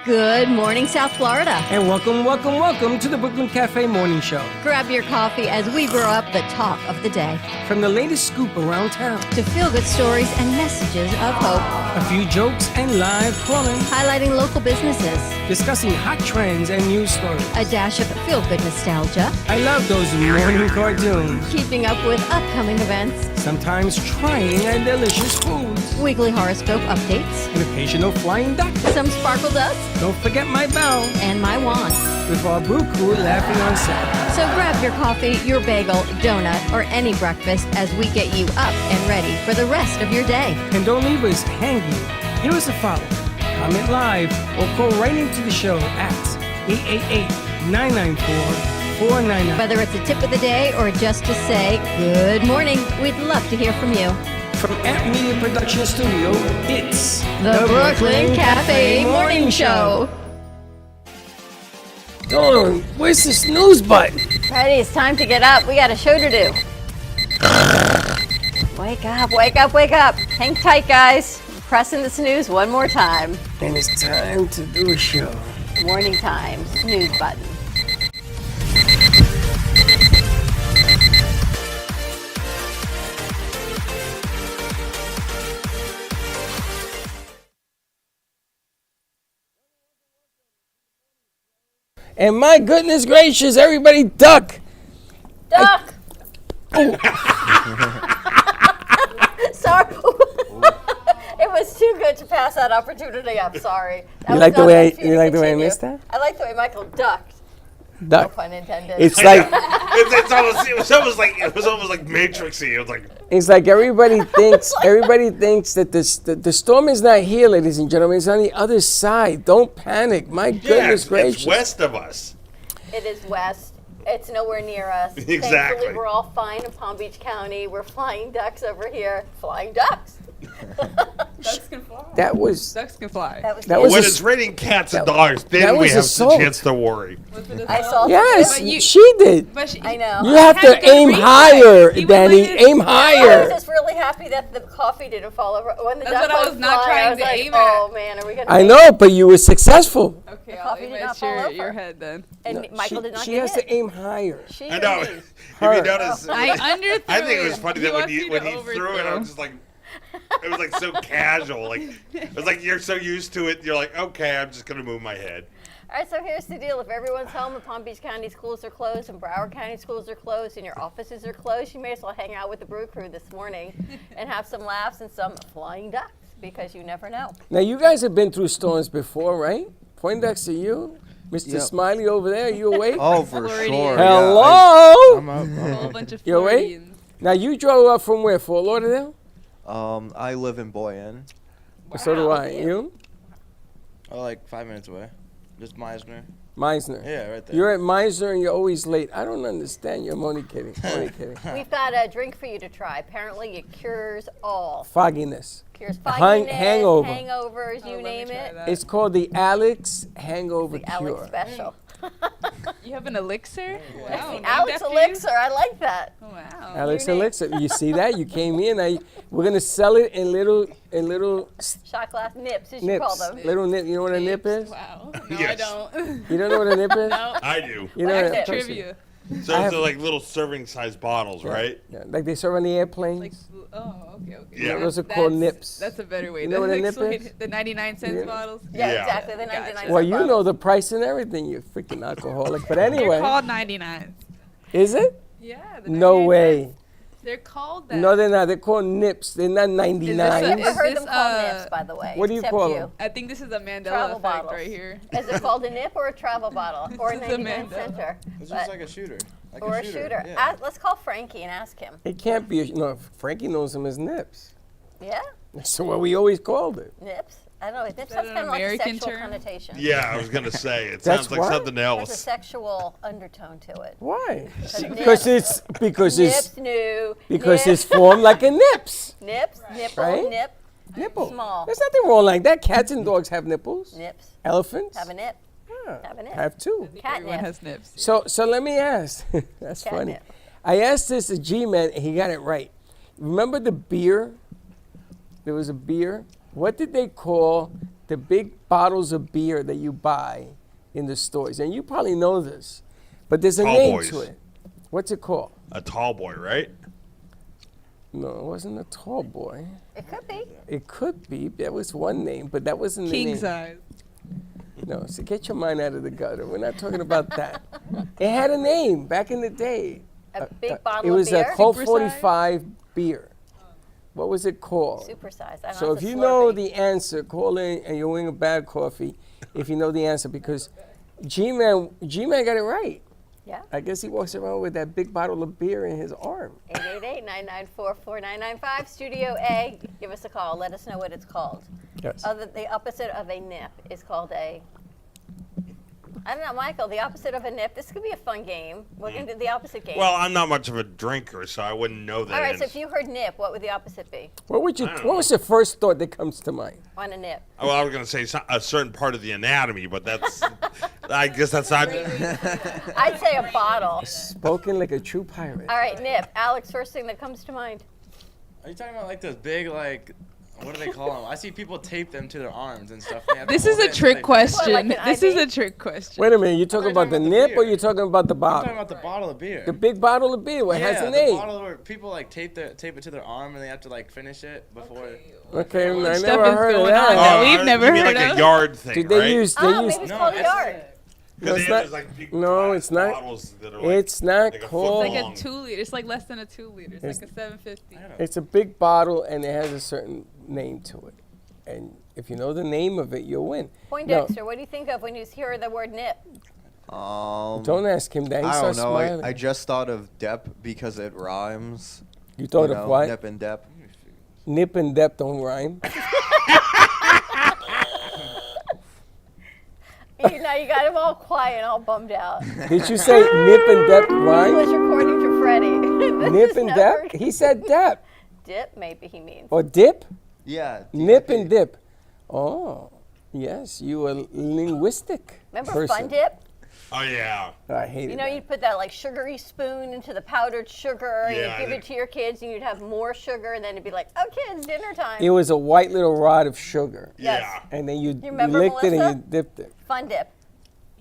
Good morning, South Florida. And welcome to the Brooklyn Cafe Morning Show. Grab your coffee as we brew up the talk of the day. From the latest scoop around town to feel-good stories and messages of hope. A few jokes and live calling. Highlighting local businesses. Discussing hot trends and news stories. A dash of feel-good nostalgia. I love those morning cartoons. Keeping up with upcoming events. Sometimes trying and delicious foods. Weekly horoscope updates. An occasional flying duck. Some sparkle dust. Don't forget my bell. And my wand. With our brew crew laughing on set. So grab your coffee, your bagel, donut, or any breakfast as we get you up and ready for the rest of your day. And don't leave us hanging. Give us a follow. Comment live or call right into the show at 888-994-4999. Whether it's a tip of the day or just to say good morning, we'd love to hear from you. From Amp Media Production Studio, it's the Brooklyn Cafe Morning Show. Dawn, where's the snooze button? Freddie, it's time to get up. We got a show to do. Wake up, wake up, wake up. Hang tight, guys. Pressing the snooze one more time. And it's time to do a show. Morning time, snooze button. And my goodness gracious, everybody duck! Duck! Sorry. It was too good to pass that opportunity up, sorry. You like the way I missed that? I like the way Michael ducked. Duck. No pun intended. It's like it was almost like Matrixy. It was like it's like everybody thinks that the storm is not here, ladies and gentlemen. It's on the other side. Don't panic. My goodness gracious. It's west of us. It is west. It's nowhere near us. Exactly. Thankfully, we're all fine in Palm Beach County. We're flying ducks over here. Flying ducks. Ducks can fly. Ducks can fly. When it's raining cats and dogs, then we have a chance to worry. I saw. Yes, she did. I know. You have to aim higher, Danny. Aim higher. I was just really happy that the coffee didn't fall over when the duck what I was not trying to aim at. Oh man, are we gonna? I know, but you were successful. Okay, I'll aim at your head then. And Michael did not She get has hit. to aim higher. I know. If you notice, I underthrew. I think it was funny that when he overthrew. threw it, I was just like, it was like so casual. Like it was like you're so used to it, you're like, okay, I'm just gonna move my head. All right, so here's the deal. If everyone's home and Palm Beach County schools are closed and Broward County schools are closed and your offices are closed, you may as well hang out with the brew crew this morning and have some laughs and some flying ducks because you never know. Now, you guys have been through storms before, right? Poindexter, you? Mr. Smiley over there, you awake? Oh, for sure. Hello? I'm up. A whole bunch of You awake? Floridians. Now, you drove up from where? Fort Lauderdale? I live in Boyan. So do I. You? Oh, like 5 minutes away. Just Meisner. Meisner. Yeah, right there. You're at Meisner and you're always late. I don't understand you. I'm only kidding. Only kidding. We've got a drink for you to try. Apparently, it cures all. Fogginess. Cures Hang- fogginess, hangover. hangovers, you let me name try it. that. It's called the Alex Hangover The Cure. Alex special. You have an elixir? Wow. named Alex after you? Elixir. I like that. Wow. Alex Your name. Elixir. You see that? You came in. We're gonna sell it in little Shot glass nips, as you call nips. them. Little nip. You know what a nip is? Wow. No, I Yes. don't. You don't know what a nip is? No. I do. You know What what is a it? Trivia. So they're like little serving size bottles, right? Yeah, like they serve on the airplanes. Like, okay. Yeah. Those are called nips. That's a better way You to know what a nip explain is? it. The 99 cents Yeah. bottles. Yeah, Yeah. exactly. The Gotcha. 99 Well, you bottles. know the price and everything, you freaking alcoholic. But They're anyway, called 99. is it? Yeah. The No 99 way. cents. They're called that. No, they're not. They're called nips. They're not I've 99. Is heard this, them called nips, by the way. what do you except call you. them? I think this is a Mandela Travel effect bottles. right here. Is it called a nip or a travel bottle or a This is a 99 Mandela. center? It's But- just like a shooter. Like or a shooter. Yeah. Let's call Frankie and ask him. It can't be. No, Frankie knows them as nips. Yeah, That's what we always called it. nips. I don't know. Nips that has an kind of like a American sexual term? connotation. Yeah, I was gonna say it That's sounds like what? something There's a else. sexual undertone to it. Why? Because Because nips, new. it's nips, formed like a nips. nips, nipple, Right? nip, Nipple. Small. There's nothing wrong like that. Cats and dogs have nipples. nips. Elephants Have a nip. yeah, have a nip. have two. Everyone Catnip. has nips. So let me ask. That's funny. Catnip. I asked this to G-Man and he got it right. Remember the beer? There was a beer. What did they call the big bottles of beer that you buy in the stores, and you probably know this, but there's a Tall name boys. to it. What's it called? A tall boy, right? No, it wasn't a tall boy. It could be. It could be. That was one name, but that wasn't the King name. size. No, so get your mind out of the gutter. We're not talking about that. It had a name back in the day. A big bottle It of was beer. a Colt Supersize? 45 beer. What was it called? Super size. I don't So know, if it's a you know Slurpee. the answer, call in and you're winning a bad coffee. If you know the answer, because G-Man got it right. Yeah. I guess he walks around with that big bottle of beer in his arm. 888-994-4995. Studio A. Give us a call. Let us know what it's called. Yes. The opposite of a nip is called a. I don't know, Michael. The opposite of a nip. This could be a fun game. We're gonna do the opposite game. Well, I'm not much of a drinker, so I wouldn't know that. All right. So if you heard nip, what would the opposite be What don't was the first thought that comes to mind? on a nip? Well, I was going to say a certain part of the anatomy, but that's. I guess that's not. I'd say a bottle. Spoken like a true pirate. All right, nip. Alex, first thing that comes to mind. Are you talking about like those big like, what do they call them? I see people tape them to their arms and stuff. They have to This is hold a it until trick they- question. What, like an This is IV? a trick question. Wait a minute, you talking about the talking about the nip or beer. you talking about the I'm bottle? talking about the bottle of beer. The big bottle of beer, what has a the name? bottle where people like tape it to their arm and they have to like finish it before. Okay, I Stuff never is heard of going on that. that we've you never mean heard like of. a yard thing, Did they right? use? Oh, They maybe use. it's No, called a it's- yard. Because it's they have not- those, like, big no, glass it's not. bottles that are, like, It's not like a foot called. It's like long. a 2 liter. It's like less than a 2 liter. It's It's- like a 750. It's a big bottle and it has a certain name to it, and if you know the name of it, you'll win. No, Poindexter, what do you think of when you hear the word nip? don't ask him that. He I don't starts know. smiling. I just thought of Depp because it rhymes. You thought you of know, what? Nip and Depp. Nip and dep don't rhyme. Now you got him all quiet and all bummed out. Did you say nip and dep rhyme? English according to Freddie. This Nip is and never- dep? He said dep. Dip, maybe he means. Or dip? Yeah. Nip DIP. and dip. Oh, yes, you a linguistic Remember person. Fun Dip? Oh, yeah. I hate You know, you'd put that like sugary spoon into the powdered sugar, and Yeah, you'd I give know. it to your kids, and you'd have more sugar, and then it'd be like, oh, kids, dinner time. It was a white little rod of sugar, Yes. Yeah. and then you remember, licked it and Melissa? you dipped it. Fun Dip.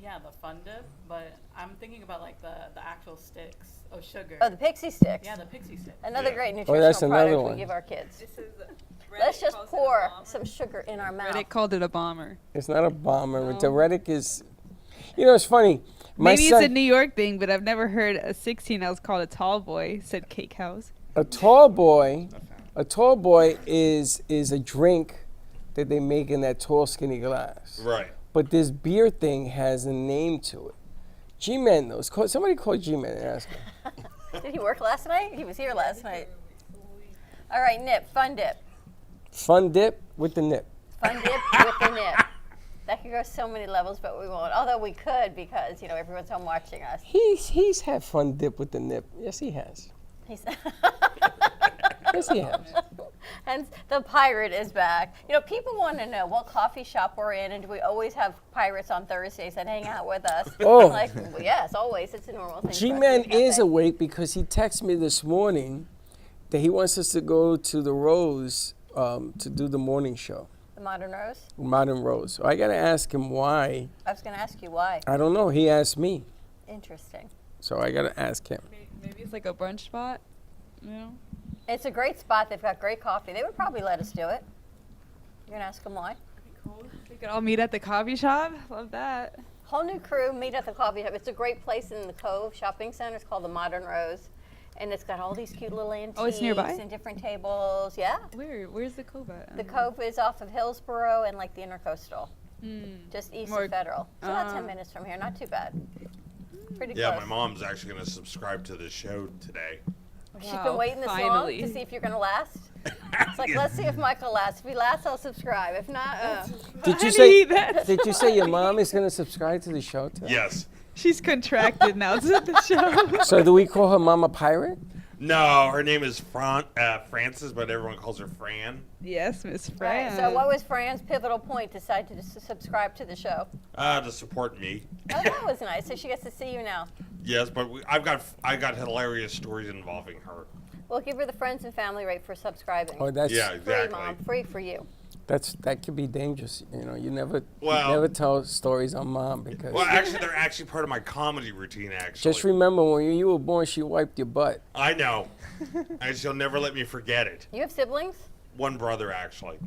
Yeah, the fun dip, but I'm thinking about like the actual sticks of sugar. Oh, the Pixie Sticks. Yeah, the pixie stick. Another Yeah. great Oh, nutritional that's another product one. we give our kids. This is Let's just pour some sugar in our mouth. Reddit called it a bomber. It's not a bomber. It's a Reddick is. You know, it's funny. My Maybe son, it's a New York thing, but I've never heard a 16 ounce called a tall boy, said Cake House. a tall boy. A tall boy is a drink that they make in that tall, skinny glass. Right. But this beer thing has a name to it. G-Man knows. Somebody call G-Man and ask him. Did he work last night? He was here last night. All right, Nip. Fun Dip. Fun dip with the nip. Fun Dip with the Nip. That could go so many levels, but we won't. Although we could because, you know, everyone's home watching us. He's had fun dip with the nip. Yes, he has. He's Yes, he has. Hence, the pirate is back. You know, people want to know what coffee shop we're in, and do we always have pirates on Thursdays that hang out with us? Oh. Like, well, yes, always. It's a normal thing. for us G-Man to do is cafe. awake because he texted me this morning that he wants us to go to the Rose to do the morning show, The Modern Rose? Modern Rose. So I got to ask him why. I was going to ask you why. I don't know. He asked me. Interesting. So I got to ask him. Maybe it's like a brunch spot. You know? It's a great spot. They've got great coffee. They would probably let us do it. You're going to ask them why? We could all meet at the coffee shop. Love that. Whole new crew meet at the coffee shop. It's a great place in the Cove Shopping Center. It's called the Modern Rose. And it's got all these cute little antiques Oh, it's nearby? and different tables. Yeah. Where's the Cove at? The Cove is off of Hillsborough and like the Intercoastal, just east More- of Federal. So about 10 minutes from here. Not too bad. Pretty Yeah, close. my mom's actually going to subscribe to the show today. She's Wow, been waiting this finally. long to see if you're going to last. It's like, let's see if Michael lasts. If he lasts, I'll subscribe. If not, Did you I say? need that. Did you say your mom is going to subscribe to the show today? Yes. She's contracted now to the show. So do we call her Mama Pirate? No, her name is Frances, but everyone calls her Fran. Yes, Miss right. Fran. So what was Fran's pivotal point to decide to subscribe to the show? To support me. Oh, that was nice. So she gets to see you now. Yes, but I got hilarious stories involving her. We'll give her the friends and family rate for subscribing. Oh, that's Yeah, Free, exactly. Mom. Free for you. That could be dangerous. You know, you never Well- never tell stories on mom because. Well, actually, they're actually part of my comedy routine. Actually, Just remember when you were born, she wiped your butt. I know, and she'll never let me forget it. You have siblings? One brother, actually,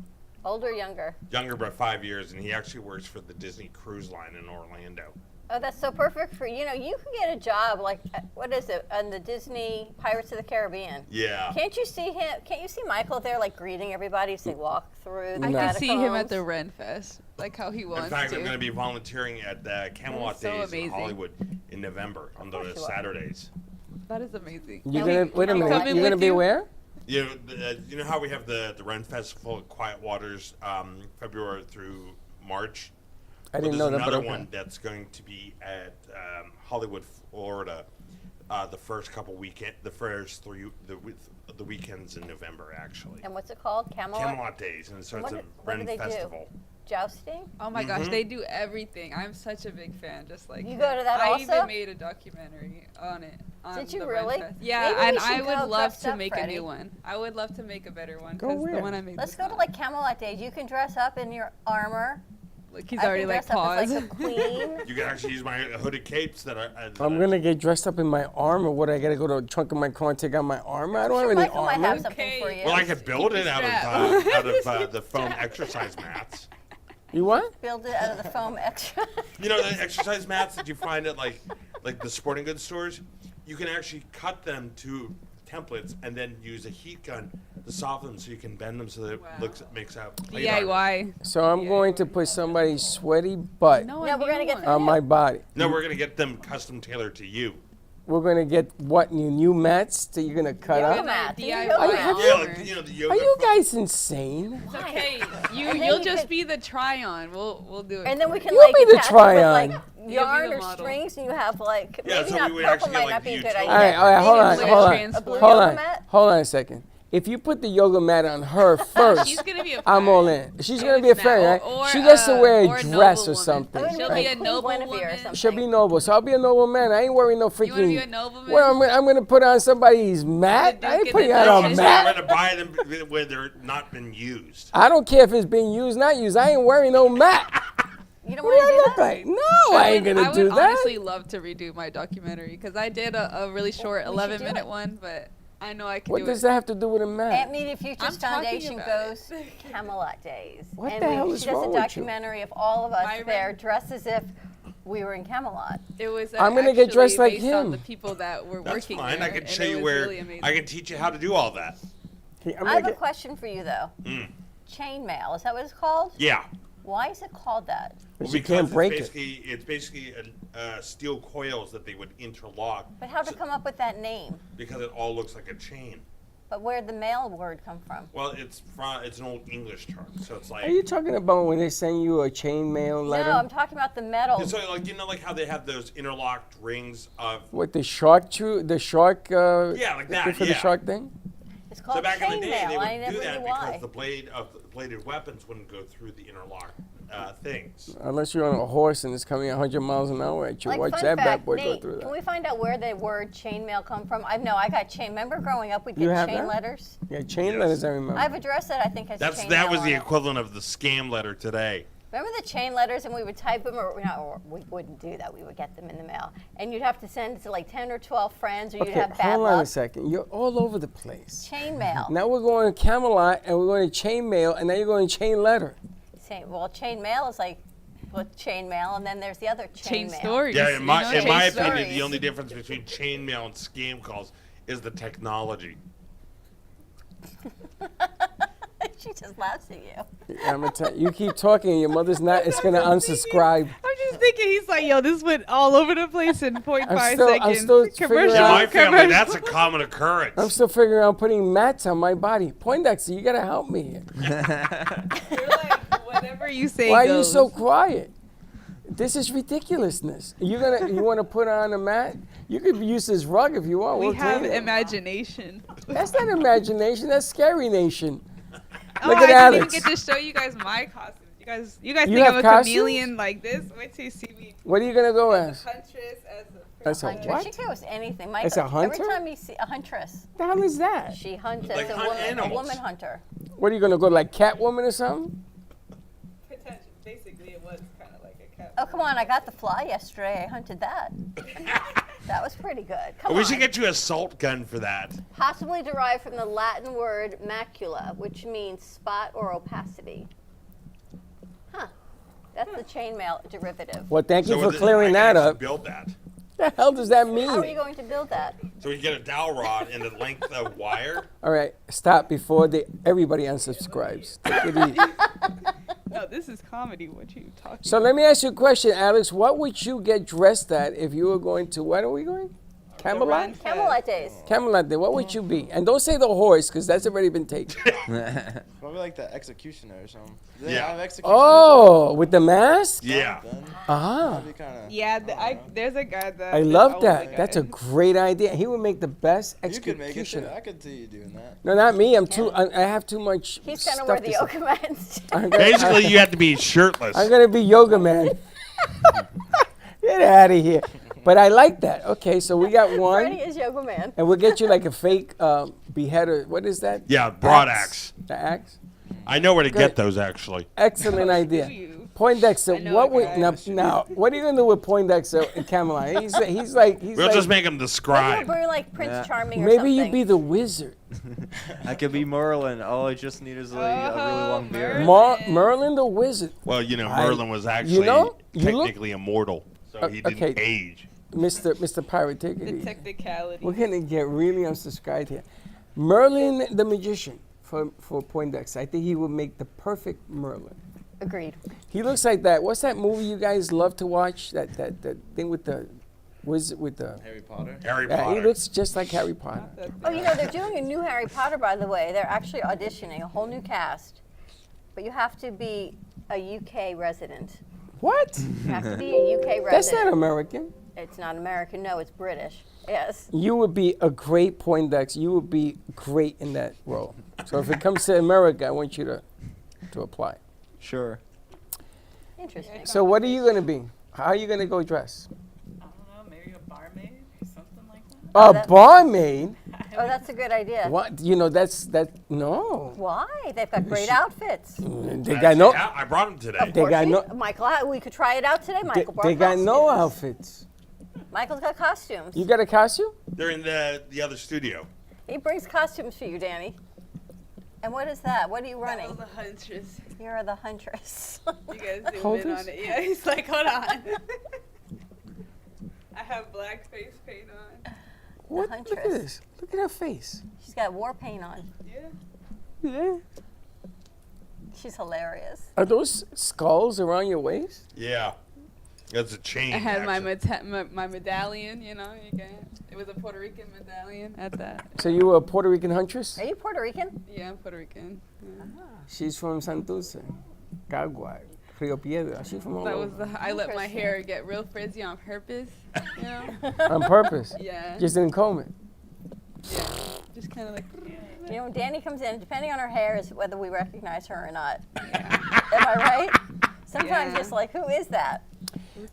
Older or younger? younger by 5 years, and he actually works for the Disney Cruise Line in Orlando. Oh, that's so perfect for you. You know, you can get a job like what is it on the Disney Pirates of the Caribbean? Yeah. Can't you see him? Can't you see Michael there, like greeting everybody as they walk through the I catacombs? could see him at the Ren Fest, like how he wants In fact, to. I'm going to be volunteering at Camelot so Days in amazing. Hollywood in November on course those you are. Saturdays. That is amazing. You're Can we- gonna wait a can we minute. come in You're gonna with be you? where? You know how we have the Ren Festival at Quiet Waters, February through March. I Well, didn't know that, there's but another okay. one that's going to be at Hollywood, Florida, the first the weekends in November, actually. And what's it called? Camelot? Camelot Days, and so it's What a do- what do Ren they do? festival. Jousting? Oh my gosh, they do everything. I'm such a big fan. Just like You go to that I also? even made a documentary on it. On Did you the Ren really? Fest. Yeah, Maybe we and should I go would love dressed to up, make Freddie. a new one. I would love to make a better one Go because where? the one I made. Let's was go to not. like Camelot Days. You can dress up in your armor. Like he's I already can like dress up as paused. like a queen. You can actually use my hooded capes that are. I'm gonna get dressed up in my armor. What? I gotta go to the trunk of my car and take out my armor. I don't have any Michael might armor. have something for Okay. you. Well, I could build it out of the foam exercise mats. You what? Build it out of the foam extra. You know the exercise mats that you find at like the sporting goods stores? You can actually cut them to templates and then use a heat gun to soften them so you can bend them so that it makes out plate armor. DIY. So I'm going to put somebody's sweaty butt No, No, we're gonna get on my body. No, we're gonna get them custom tailored to you. We're gonna get what new mats that you're gonna cut Yoga up? mat. DIY. The yoga mat. have Yeah, armor. like the yoga. Are you guys insane? It's okay. And then You'll you just could- be the try-on. We'll do it. And then for we you. can You'll like be the attach it with like try-on. yarn the or model. strings, and you have like Yeah, maybe so not we would purple actually might get, not like, be a the good utility. idea. All right, hold on, Maybe hold on, trans- a blue hold yoga on, mat. hold on a second. If you put the yoga mat on her first, She's gonna be a I'm fairy. all in. She's gonna be a Snap. fairy, right? Or, She gets to wear or a a dress noble or woman. something. I'm gonna She'll be be like a Queen noble Guinevere or woman. something. She'll be noble, so I'll be a noble man. I ain't wearing no freaking. You wanna be a nobleman? Well, I'm gonna put on somebody's mat. The I ain't Duke putting and out the a Duchess. I'm mat. gonna buy them when they're not been used. I don't care if it's being used, not used. I ain't wearing no mat. You don't What do want I to do look that? like? No, I ain't gonna do I would that. honestly love to redo my documentary because I did a really short we should do 11-minute it. one, but I know I can What do does it. that have to do with a Aunt mat? Media Futures I'm talking Foundation about goes Camelot Days. What and the hell is she does wrong a with you? documentary of all of us My there ring. dressed as if we were in Camelot. It was. I'm gonna get actually dressed like based on him. the people that were That's working fine. there, I can and show it you was where really amazing. I can teach you how to do all that. Okay, I'm I gonna have a get- question for you though. Mm. Chainmail, is that what it's called? Yeah. Why is it called that? But you can't break it. It's basically steel coils that they would interlock But how to come up with that name? because it all looks like a chain. But where'd the mail word come from? Well, it's an old English term, so it's like. Are you talking about when they send you a chain mail letter? No, I'm talking about the metal. So like how they have those interlocked rings of. What the shark the shark Yeah, like that, for the yeah. shark thing? It's So called back in the day, chainmail. they I would never do that knew because why. the bladed weapons wouldn't go through the interlocked things. Unless you're on a horse and it's coming 100 miles an hour at you. Like, Watch fun that bad fact, boy Nate, go through can that. we find out where the word chainmail come from? I got chain. Remember growing up, we'd You get have chain that? letters. Yeah, chain Yes. letters I remember. I have a dress that I think has chainmail That was on the it. equivalent of the scam letter today. Remember the chain letters, and we would type them, or we wouldn't do that. We would get them in the mail, and you'd have to send it to like 10 or 12 friends, or you'd Okay, have bad hold on a luck. second. You're all over the place. Chain mail. Now we're going to Camelot and we're going to chain mail and now you're going to chain letter. Well, chain mail is like chain mail, and then there's the other chain Chain mail. stories. Yeah, you in my know? in Chain my stories. opinion, the only difference between chainmail and scam calls is the technology. She just laughs at you. I'm gonna tell you keep talking and your mother's not, it's going to unsubscribe. I'm just thinking he's like, yo, this went all over the place in 0.5 I'm seconds. still figuring In out- my family, commercial. that's a common occurrence. I'm still figuring out putting mats on my body. Poindexter, you got to help me here. You're like, whatever you say Why are you goes. so quiet? This is ridiculousness. You want to put on a mat? You could use this rug if you want. We We'll have clean it. imagination. That's not imagination. That's Scary Nation. Oh, Look I at didn't even Alex. get to show you guys my costumes. You guys You think have I'm a costumes? chameleon like this? Wait till you see me. What are you gonna go as? Huntress as a That's a Huntress. what? She goes anything. It's a Every hunter? time you see a huntress, The hell is that? she hunts Like as hunt a animals. woman hunter. What are you gonna go like Catwoman or something? Basically, it was kind of like a cat. Oh, come on. I got the fly yesterday. I hunted that. That was pretty good. Come We on. should get you a salt gun for that. Possibly derived from the Latin word macula, which means spot or opacity. Huh. That's the chainmail derivative. Well, thank you So for with it, clearing I can that actually up. Build that. The hell does that How are you mean? going to build that? So you get a dowel rod and the length of wire. All right, stop before everybody unsubscribes. Take it easy. No, this is comedy. What you talking? So let me ask you a question, Alex. What would you get dressed at if you were going to, what are we going? Camelot? Camelot days. Camelot Day. What would you be? And don't say the horse, because that's already been taken. Probably like the executioner or something. Do they Yeah. have executioners? Oh, with the mask? Yeah. Then Ah, that'd be kind of. Yeah, there's a guy that. I there's love always that. That's a great idea. He would make the best You could make it. Too. executioner. I could see you doing that. No, not me. I have too much He's going to stuff wear the say. yoga mats. Basically, you have to be shirtless. I'm going to be yoga man. Get out of here. But I like that. Okay, so we got Freddie one. is yoga man. And we'll get you like a fake beheader. What is that? Yeah, broadaxe. The axe? I know where to Good. get those actually. Excellent idea. you. Poindexter, I know what a would guy. now? What are you gonna do with Poindexter in Camelot? He's like We'll just make them the Maybe scribe. we're like Prince Yeah. Charming or maybe something. you'd be the wizard. I could be Merlin. All I just need is a really long beard. Merlin the wizard, Well, you know, I- Merlin was you actually know, you look- technically immortal, so he didn't okay. age. Mr. Pirate. Take it The easy. technicality. We're gonna get really unsubscribed here. Merlin the magician for Poindexter. I think he would make the perfect Merlin. Agreed. He looks like that. What's that movie you guys love to watch? That thing with the wizard with the. Harry Potter. Harry Yeah, Potter. he looks just like Harry Potter. Oh, you know, they're doing a new Harry Potter, by the way. They're actually auditioning a whole new cast. But you have to be a UK resident. What? You have to be a UK resident. That's not American. It's not American. No, it's British. Yes. You would be a great Poindexter. You would be great in that role. So if it comes to America, I want you to apply. Sure. Interesting. So what are you gonna be? How are you gonna go dress? I don't know, maybe a barmaid or something like that. A that- barmaid? Oh, that's a good idea. What? You know that no. Why? They've got great outfits. They got no. I brought him today. Of They course got we- no- Michael, we could try it out today. They, Michael brought they got no costumes. outfits. Michael's got costumes. You got a costume? They're in the other studio. He brings costumes for you, Danny. And what is that? What are you That running? was a huntress. You're the huntress. You guys zoom Hold in this. on it. Yeah, he's like, hold on. I have black face paint on. What? Look at huntress. this. Look at her face. She's got war paint on. Yeah. Yeah. She's hilarious. Are those skulls around your waist? Yeah. That's a chain. I had my, actually. my medallion, you know. It was a Puerto Rican medallion at that. So you were a Puerto Rican huntress? Are you Puerto Rican? Yeah, I'm Puerto Rican. Yeah. She's from Santurce, Cagua, Rio Piedra. She's from all That was over. I let my Interesting. hair get real frizzy on purpose, you know. On purpose. Yeah. Just didn't comb it. Yeah. Just kind of like. You know, when Danny comes in, depending on her hair is whether we recognize her or not. Am I right? Sometimes Yeah. it's like, who is that?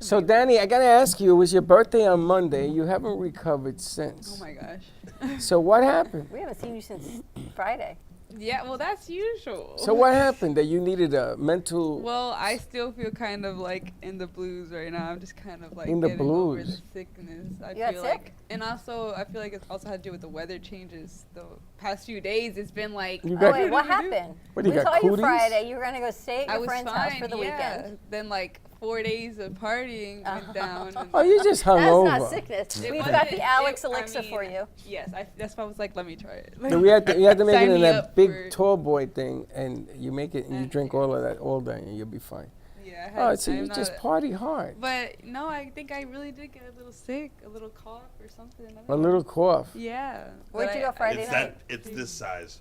So Danny, I gotta ask you, it was your birthday on Monday. You haven't recovered Oh since. my gosh. So what happened? We haven't seen you since Friday. Yeah, well, that's usual. So what happened? That you needed a mental. Well, I still feel kind of like in the blues right now. I'm just kind of like In the getting over the blues. sickness. I You got feel sick? like, and also I feel like it's also had to do with the weather changes. The past few days, it's been like. You Oh, got- wait, what happened? What, do We you saw got you cooties? Friday. You were going to go stay at I your was friend's fine, house for the yeah. weekend. Then like 4 days of partying went down. And Oh, you just hung That's over. not sickness. It We've wasn't- got the Alex I elixir mean, for you. Yes, that's why I was like, let me try it. So we had to make Sign it in me that up big for- tall boy thing, and you make it and you And- drink all of that all day, and you'll be fine. Yeah. Oh, so I'm you not just a- party hard. But no, I think I really did get a little sick, a little cough or something. I don't A know. little cough. Yeah. Where'd but you go Friday It's night? it's this size.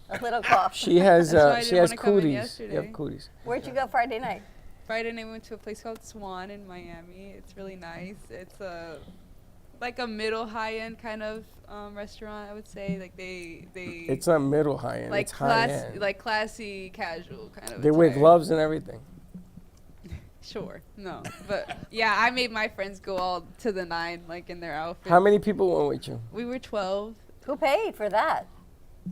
A little cough. She has That's why I she didn't has wanna come in cooties. You yesterday. have cooties. Where'd you go Friday night? Friday night we went to a place called Swan in Miami. It's really nice. It's a like a middle high end kind of restaurant, I would say. Like they It's not middle high end. like it's high class end. like classy casual kind of. They wear attire. gloves and everything. Sure, no, but yeah, I made my friends go all to the nine, like in their outfits. How many people went with you? We were 12. Who paid for that?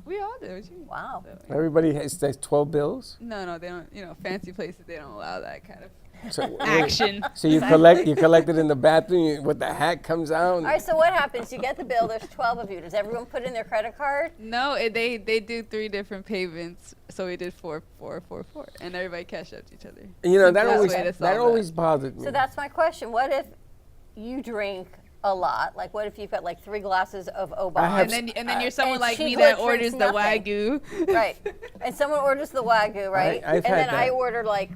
We all do. What you mean? Wow. So, yeah. Everybody has 12 bills. No, they don't. You know, fancy places they don't allow that kind of So, action. so you collect it in the bathroom with the hat comes out. All right, so what happens? You get the bill. There's 12 of you. Does everyone put in their credit card? No, they do 3 different payments, so we did 4, 4, 4, 4, and everybody cashed out to each other. You know that Simplest always way to solve that always bothered me. So that's my question. What if you drink a lot? Like, what if you've got like 3 glasses of I Obama? have And then you're someone and like she me that drinks orders the nothing. Wagyu. Right. And someone orders the Wagyu, right? I've and had then I that. order like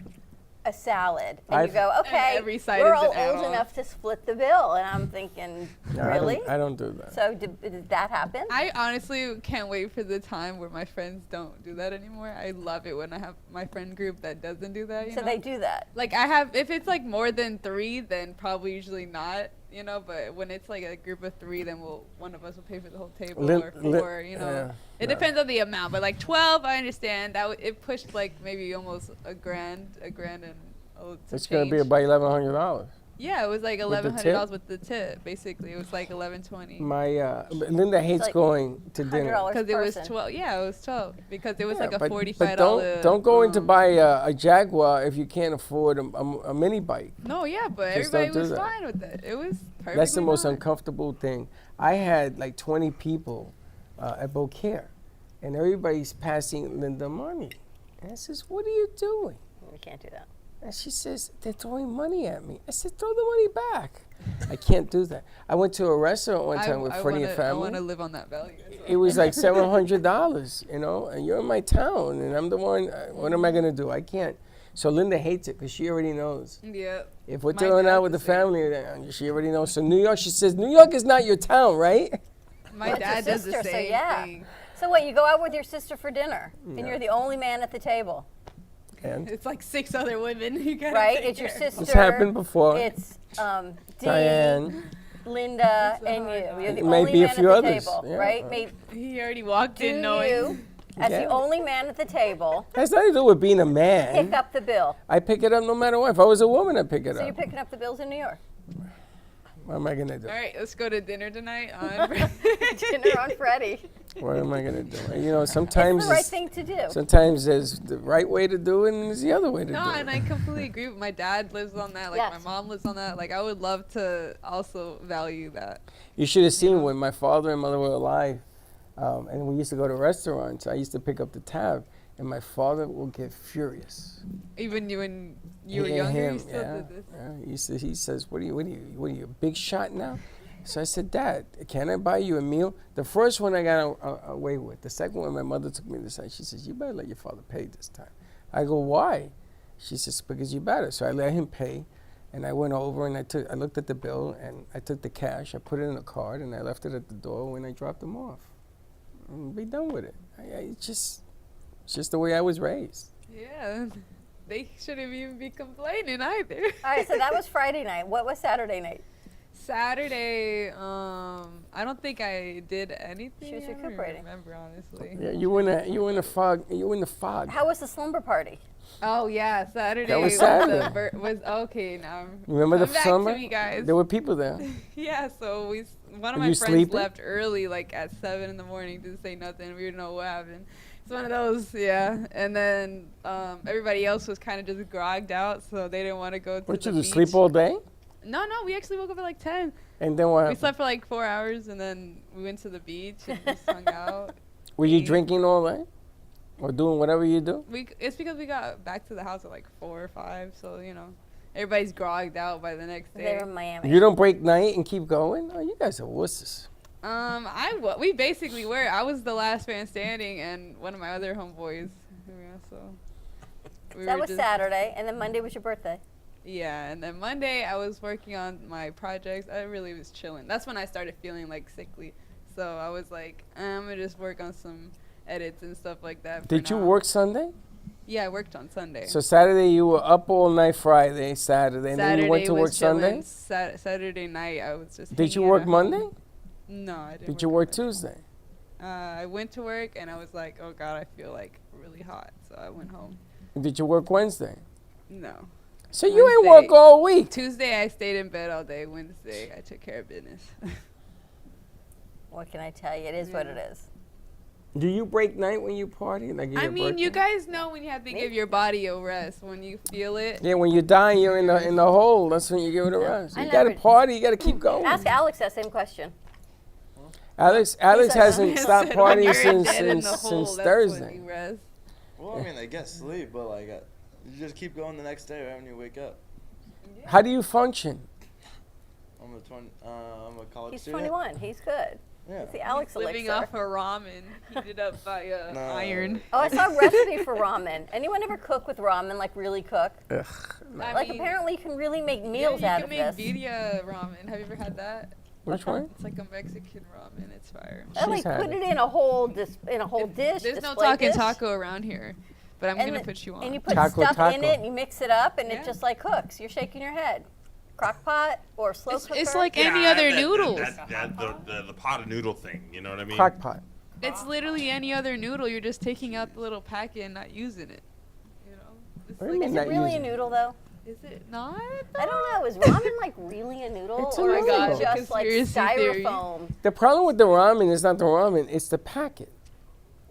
a salad. And I've- you go, okay, every side we're is all an old add-on. enough to split the bill. And I'm thinking, No, really? I don't do that. So did that happen? I honestly can't wait for the time where my friends don't do that anymore. I love it when I have my friend group that doesn't do that. You So know? they do that. Like I have, if it's like more than 3, then probably usually not. You know, but when it's like a group of 3, then one of us will pay for the whole table, or 4. You know, yeah, it no. depends on the amount. But like 12, I understand that it pushed like maybe almost a grand and some It's gonna be change. about $1,100. Yeah, it was like the $1,100 with the tip. Basically, it was like $1,120. My Linda hates like going to dinner. $100 Because it was person. 12. Yeah, it was 12 because it was Yeah, like a but $45. don't go in to buy a Jaguar if you can't afford a mini bike. No, yeah, but Just everybody don't do was that. fine with it. It was perfect. That's the most uncomfortable thing. I had like 20 people at Beaucaire, and everybody's passing Linda money. And I says, "What are you doing?" You can't do that. And she says, "They're throwing money at me." I said, "Throw the money back." I can't do that. I went to a restaurant one time with Freddie and I want family. to live on that value. It was like $700, you know, and you're in my town, and I'm the one. What am I gonna do? I can't. So Linda hates it because she already knows. Yeah. If we're My throwing dad's out with the the same. family, she already knows. So New York, she says, New York is not your town, right? My Well, it's dad your does the sister, so same yeah. thing. So what, you go out with your sister for dinner, and No. you're the only man at the table, And It's like 6 other women. You gotta right? take It's your care. sister. it's happened before. It's Dee, Diane. Linda, It's a and hard you. one. You're the It may only be a man few at the others, table, yeah. right? Maybe He already walked do in knowing. you, as Yeah. the only man at the table, Has nothing to do with being a pick man. up the bill? I pick it up no matter what. If I was a woman, I'd pick it So you're up. picking up the bills in New York. What am I gonna do? All right, let's go to dinner tonight. On Dinner on Freddie. What am I gonna do? You know, It's sometimes the right thing to do. sometimes there's the right way to do it and there's the other way to No, do and it. I completely agree. My dad lives on that. Like Yes. my mom lives on that. Like I would love to also value that. You should have seen when my father and mother were alive, and we used to go to restaurants. I used to pick up the tab, and my father would get furious. Even you when you were Yeah, younger, him, you still yeah, did this. yeah. He says, what are you, a big shot now? So I said, Dad, can I buy you a meal? The first one I got away with. The second one, my mother took me to the side. She says, you better let your father pay this time. I go, why? She says, because you better. So I let him pay, and I went over and I looked at the bill and I took the cash. I put it in a card and I left it at the door when I dropped him off. And be done with it. It's just the way I was raised. Yeah, they shouldn't even be complaining either. All right, so that was Friday night. What was Saturday night? Saturday, I don't think I did anything. She was I don't even recuperating. remember honestly. Yeah, you in the fog. How was the slumber party? Oh yeah, Saturday was was Saturday. was okay. Now I'm Remember the coming back summer? to me, guys. There were people there. Yeah, so one of Were my you friends sleeping? left early, like at 7 in the morning, didn't say nothing. We didn't know what happened. It's one of those, yeah. And then everybody else was kind of just grogged out, so they didn't want to go to What the you do? beach. Sleep all day? No, we actually woke up at like 10. And then what We happened? slept for like 4 hours, and then we went to the beach and just hung out. Were you ate. drinking all night? Or doing whatever you do? It's because we got back to the house at like 4 or 5, so everybody's grogged out by the next They day. were in Miami. You don't break night and keep going? Oh, you guys are wusses. We basically were. I was the last man standing, and one of my other homeboys. Yeah, so we That were was just- Saturday, and then Monday was your birthday. Yeah, and then Monday I was working on my projects. I really was chilling. That's when I started feeling like sickly. So I was like, I'm gonna just work on some edits and stuff like that. for Did you now. work Sunday? Yeah, I worked on Sunday. So Saturday you were up all night Friday, Saturday, and then you went to was work Sunday? chilling. Saturday night I was just. Did you hanging work at home. Monday? No, I didn't. Did you on work Monday. Tuesday? I went to work and I was like, oh God, I feel like really hot. So I went home. Did you work Wednesday? No. So you ain't Wednesday. work all week. Tuesday I stayed in bed all day. Wednesday I took care of business. What can I tell you? It is what it is. Do you break night when you party? Like I your mean, you birthday? guys know when you have to give your body a rest, when you feel it. Yeah, when you die, you're in the hole. That's when you give it a rest. I You got to never- party. You got to keep going. Ask Alex that same question. Alex said hasn't that. stopped Said when partying you're dead in the hole, since that's Thursday. when you rest. Well, I mean, I guess sleep, but like, you just keep going the next day right when you wake up. How do you function? I'm a college He's student. 21. He's good. Yeah. He's the Alex Living elixir. off of ramen heated up by No. iron. Oh, I saw a recipe for ramen. Anyone ever cook with ramen, like really cook? Ugh. I Like mean, apparently you can really make yeah, meals you out can of make this. birria ramen. Have you ever had that? Which one? It's like a Mexican ramen. It's fire. I like She's had put it. it in a whole dish. There's no display talking dish, taco around here, but I'm gonna the- put you on. And you put Taco, stuff in taco. it, and you mix it up, and Yeah. it just like cooks. You're shaking your head. Crock pot or slow cooker. It's like any other noodles. The pot of noodle thing. You know what I mean? Crock pot. It's literally any other noodle. You're just taking out the little packet and not using it. You know? It's What do you like, mean Is it not really a using it? noodle though? is it not? I don't know. Is ramen like really a noodle, It's a or is noodle. it just like Conspiracy theory. styrofoam? The problem with the ramen is not the ramen; it's the packet.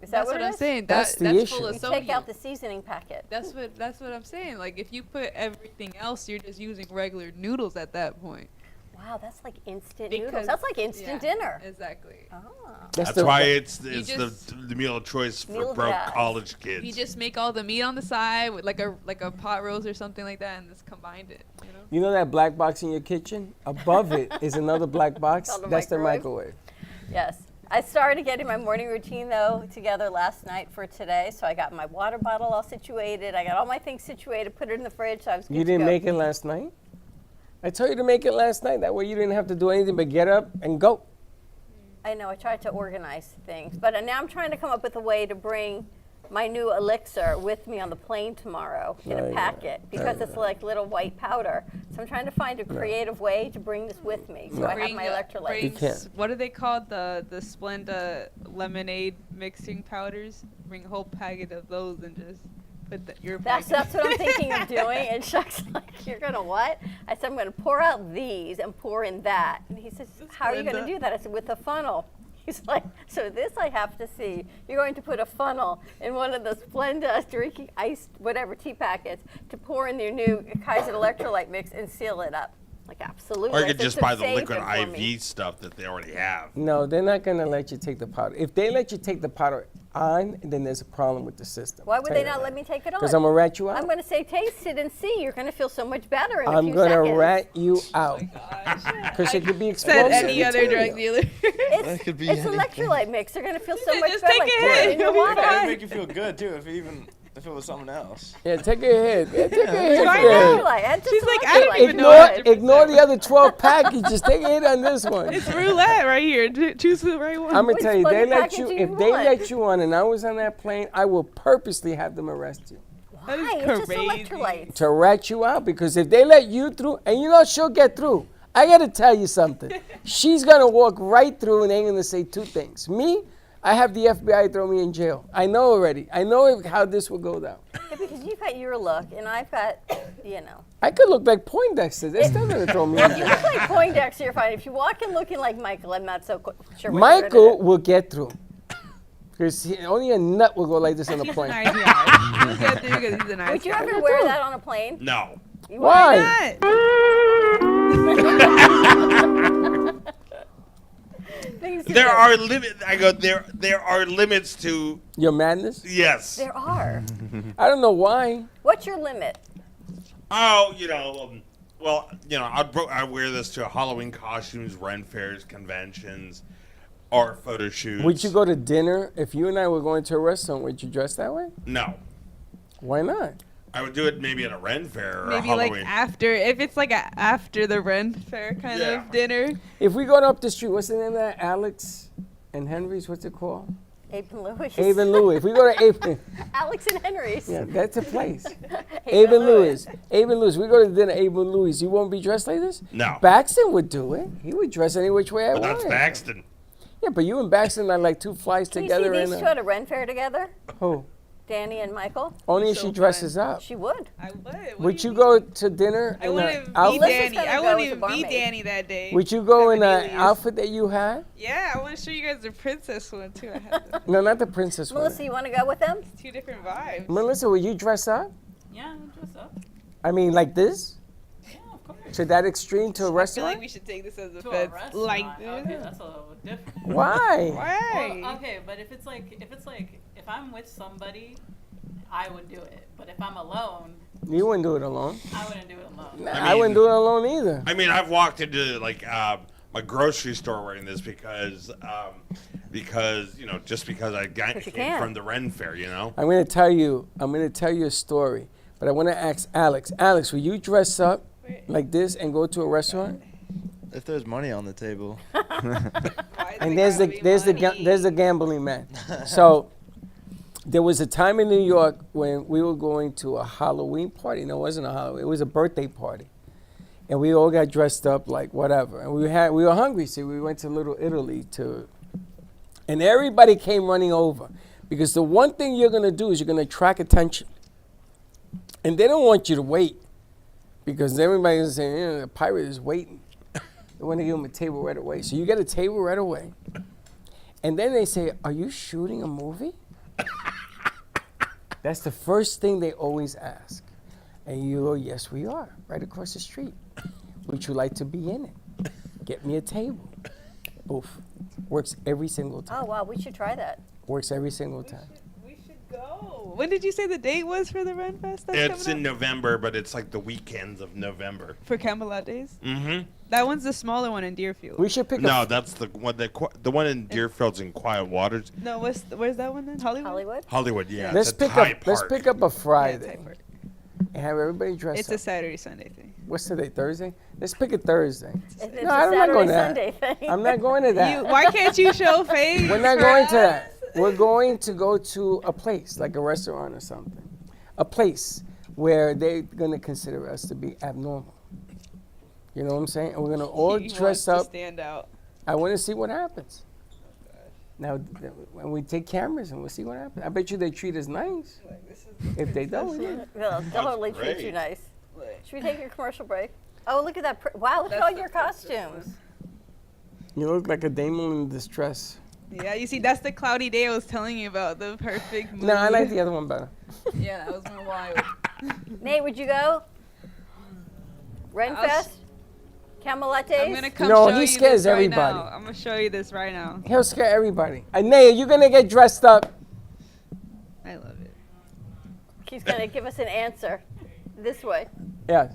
Is that That's what it I'm is? saying. That's the That's issue. full of You sodium. take out the seasoning packet. That's what I'm saying. Like if you put everything else, you're just using regular noodles at that point. Wow, that's like instant Because- noodles. That's like instant yeah, dinner. Exactly. Ah. That's the- why it's just- the meal of choice for Meal of broke death. college kids. You just make all the meat on the side with like a pot roast or something like that, and just combined it. You know. You know that black box in your kitchen? Above it is another black box. Called a That's the microwave? microwave. Yes. I started getting my morning routine though together last night for today. So I got my water bottle all situated. I got all my things situated, put it in the fridge. So I was good You to didn't go. make it last night? I told you to make it last night. That way you didn't have to do anything but get up and go. I know, I tried to organize things, but now I'm trying to come up with a way to bring my new elixir with me on the plane tomorrow in Oh, a yeah. packet because it's like little white powder. So I'm trying to find a creative way to bring this with me so I have my electrolytes. You can't. What are they called? The Splenda lemonade mixing powders. Bring a whole packet of those and just put your That's what I'm thinking of doing. And Chuck's like, you're going to what? I said, I'm going to pour out these and pour in that. And he says, how are you going to do that? I said, with a funnel. He's like, so this I have to see. You're going to put a funnel in one of the Splenda drinking iced whatever tea packets to pour in your new Kaiser electrolyte mix and seal it up. Like, absolutely. or you I could said, just "So buy the save liquid it for me." IV stuff that they already have. No, they're not going to let you take the powder. If they let you take the powder on, then there's a problem with the system. Why would they not let me take it on? Because I'm going to rat you out. I'm going to say taste it and see. You're going to feel so much better in a I'm few going seconds. to rat you out. Because it could be explosive. Said any I'm other telling drug you. dealer. It's, could be it's anything. electrolyte mix. You're going to feel so said, much "Just better. take Like, a pour it hit, in your you'll be water. It would make you feel good too if it was someone else. Yeah, take a hit. Yeah, take a hit. Try there. electrolyte. Add just She's like, electrolyte. I don't even know Ignore, what ignore the other 12 packages. Take a hit on this one. It's roulette right here. Choose the right one. I'm gonna Which tell you, bloody they let package you. do If you they want? let you on, and I was on that plane, I will purposely have them arrest you That is Why? It's just crazy. electrolytes. to rat you out. Because if they let you through, and you know she'll get through. I gotta tell you something. She's gonna walk right through, and they're gonna say two things. Me, I have the FBI throw me in jail. I know already. I know how this will go down. Yeah, because you've got your look, and I've got, you know. I could look like Poindexter. They're still gonna throw me in You jail. look like Poindexter, you're fine. If you walk in looking like Michael, I'm not so sure. what you're Michael gonna do. will get through. Because only a nut will go like this on a He's plane. an nice guy. He'll get through because he's a nice Would you guy. ever wear that on a plane? No. You Why? Things to There do. are limits. I go there are limits to Your madness? yes. There are. I don't know why. What's your limit? Oh, well, I wear this to Halloween costumes, Ren fairs, conventions, art photo shoots. Would you go to dinner if you and I were going to a restaurant? Would you dress that way? No. Why not? I would do it maybe at a Ren fair or Maybe a like Halloween. after, if it's like after the Ren fair kind Yeah. of dinner. If we go up the street, what's the name of that? Alex and Henry's. What's it called? Abe and Louis. Abe and Louis. If we go to Abe, Alex and Henry's. yeah, that's a place. Abe Abe and Louis. Abe and Louis. We go to dinner. Abe and Louis. You won't be dressed like this? No. Baxton would do it. He would dress any which way I But want. that's Baxton. Yeah, but you and Baxton are like two flies Can you see together. these in two at a Ren fair together? Who? Danny and Michael? Only if So she fun. dresses up. She would. I would. What Would do you mean? go to dinner I in wouldn't an be outfit? Melissa's Danny. gonna I go wouldn't as a even be barmaid. Danny that day. Would you go Have in an an alias. outfit that you had? Yeah, I want to show you guys the princess one too. I had them. No, not the princess Melissa, one. you want to go with them? Two different vibes. Melissa, will you dress up? Yeah, I'll dress up. I mean, like this? Yeah, of course. To that extreme to a I feel restaurant? like we should take this as a To a fence. restaurant. Like this. Okay, that's a little bit different. Why? Why? Well, okay, but if I'm with somebody, I would do it. But if I'm alone, You wouldn't do it alone. I wouldn't do it alone. Nah, I I wouldn't mean- do it alone either. I mean, I've walked into like my grocery store wearing this because just because I got, Because you came can. from the Ren Fair, you know. I'm gonna tell you a story, but I want to ask Alex. Alex, will you dress up like this and go to a restaurant? If there's money on the table. Why And does it there's gotta be money? the gambling man. So there was a time in New York when we were going to a Halloween party. No, it wasn't a Halloween. It was a birthday party, and we all got dressed up like whatever. And we were hungry, so we went to Little Italy and everybody came running over because the one thing you're gonna do is you're gonna attract attention, and they don't want you to wait because everybody's saying the pirate is waiting. They want to give him a table right away. So you get a table right away. And then they say, are you shooting a movie? That's the first thing they always ask. And you go, yes, we are, right across the street. Would you like to be in it? Get me a table. Oof. Works every single time. Oh, wow, we should try that. Works every single time. We should go. When did you say the date was for the Ren Fest? That's It's coming in up? November, but it's like the weekends of November. For Camelot Days? Mm-hmm. That one's the smaller one in Deerfield. We should pick No, that's the one the one in Deerfield's in Quiet Waters. No, where's that one then? Hollywood? Hollywood? Hollywood, yeah. let's it's at pick Hyde up let's Park. pick up a Yeah, Friday Type Park. and have everybody dress It's up. a Saturday, Sunday thing. What's today? Thursday? Let's pick a Thursday. It's No, I'm a not going Saturday, to that. Sunday thing. I'm not going to that. Why can't you show face? We're not for going to us? that. We're going to go to a place, like a restaurant or something. A place where they're going to consider us to be abnormal. You know what I'm saying? And we're going to all He dress wants to up. stand out. I want to see what happens. Now, when we take cameras and we'll see what happens. I bet you they treat us nice. Like, this is If they don't, yeah. They'll totally treat you great. nice. like, Should we take your commercial break? Oh, look at that. Wow, look at That's all the your princess costumes. You look like a damsel in distress. yeah, you see, that's the cloudy day I was telling you about. The perfect mood. No, I like the other one better. Yeah, that was more wild. Nate, would you go? Renfest? Camelot Days? I'm gonna come No, show he you scares this right everybody. now. I'm gonna show you this right now. He'll scare everybody. Naya, you going to get dressed up? I love it. He's going to give us an answer. This way. Yeah.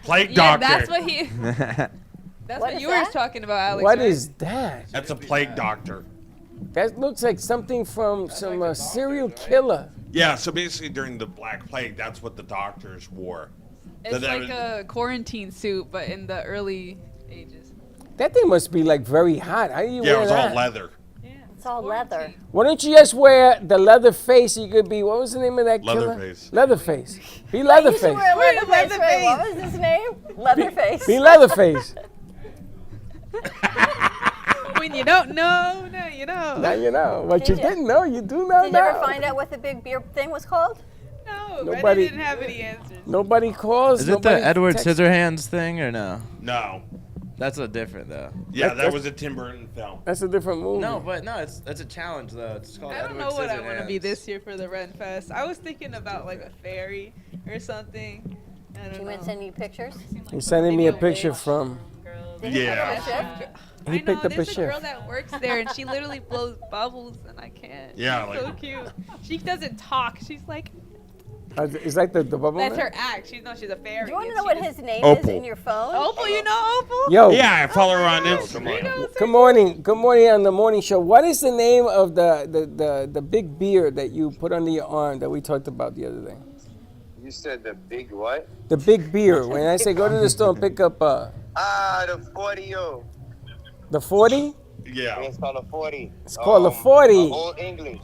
Plague Yeah, doctor. that's what he. That's What what is you were that? talking about, Alex. What right? is that? That's a plague doctor. That looks like something from some serial killer. Yeah, so basically during the Black Plague, that's what the doctors wore. It's that like was- a quarantine suit, but in the early ages. That thing must be like very hot. How do you Yeah, it wear was that? all leather. Yeah, It's all leather. Why don't you just wear the leather face? You could be, what was the name of that killer? Leatherface. Leatherface. Be You should Leatherface. wear Wait, Leatherface. Wait, Leatherface. what was his name? Leatherface. Be Leatherface. when you don't know, now you know. Now you know. What Did you you- didn't know, you do know Did you ever now. find out what the big beer thing was called? No, Nobody- Reddit didn't have any answers. Nobody calls. Is it nobody the Edward texts. Scissorhands thing or no? No. That's a different though. Yeah, That's- that was a Tim Burton film. That's a different movie. No, but no, it's a challenge though. It's called I don't Edward know what I want to be Scissorhands. this year for the Ren Fest. I was thinking about like a fairy or something. I Do don't you know. mind sending you pictures? He's sending me a Maybe a picture witch. from. Girls. Did he pick Yeah. up a shift? He I picked know, up a there's a shift. girl that works there and she literally blows bubbles and I can't. Yeah, She's so like- cute. She doesn't talk. She's like, It's like the bubble that's man? her act. She's she's a fairy. Do you want to and know she what just- his name Opal. is in your phone? Opal, you know Opal? Yo. Yeah, I follow her on He Instagram. knows Good her. morning. Good morning on the morning show. What is the name of the big beard that you put under your arm that we talked about the other day? You said the big what? The big beard. When I say go to the store and pick up The 40-yo. the 40, Yeah. It's called a 40. It's called a 40. Old English.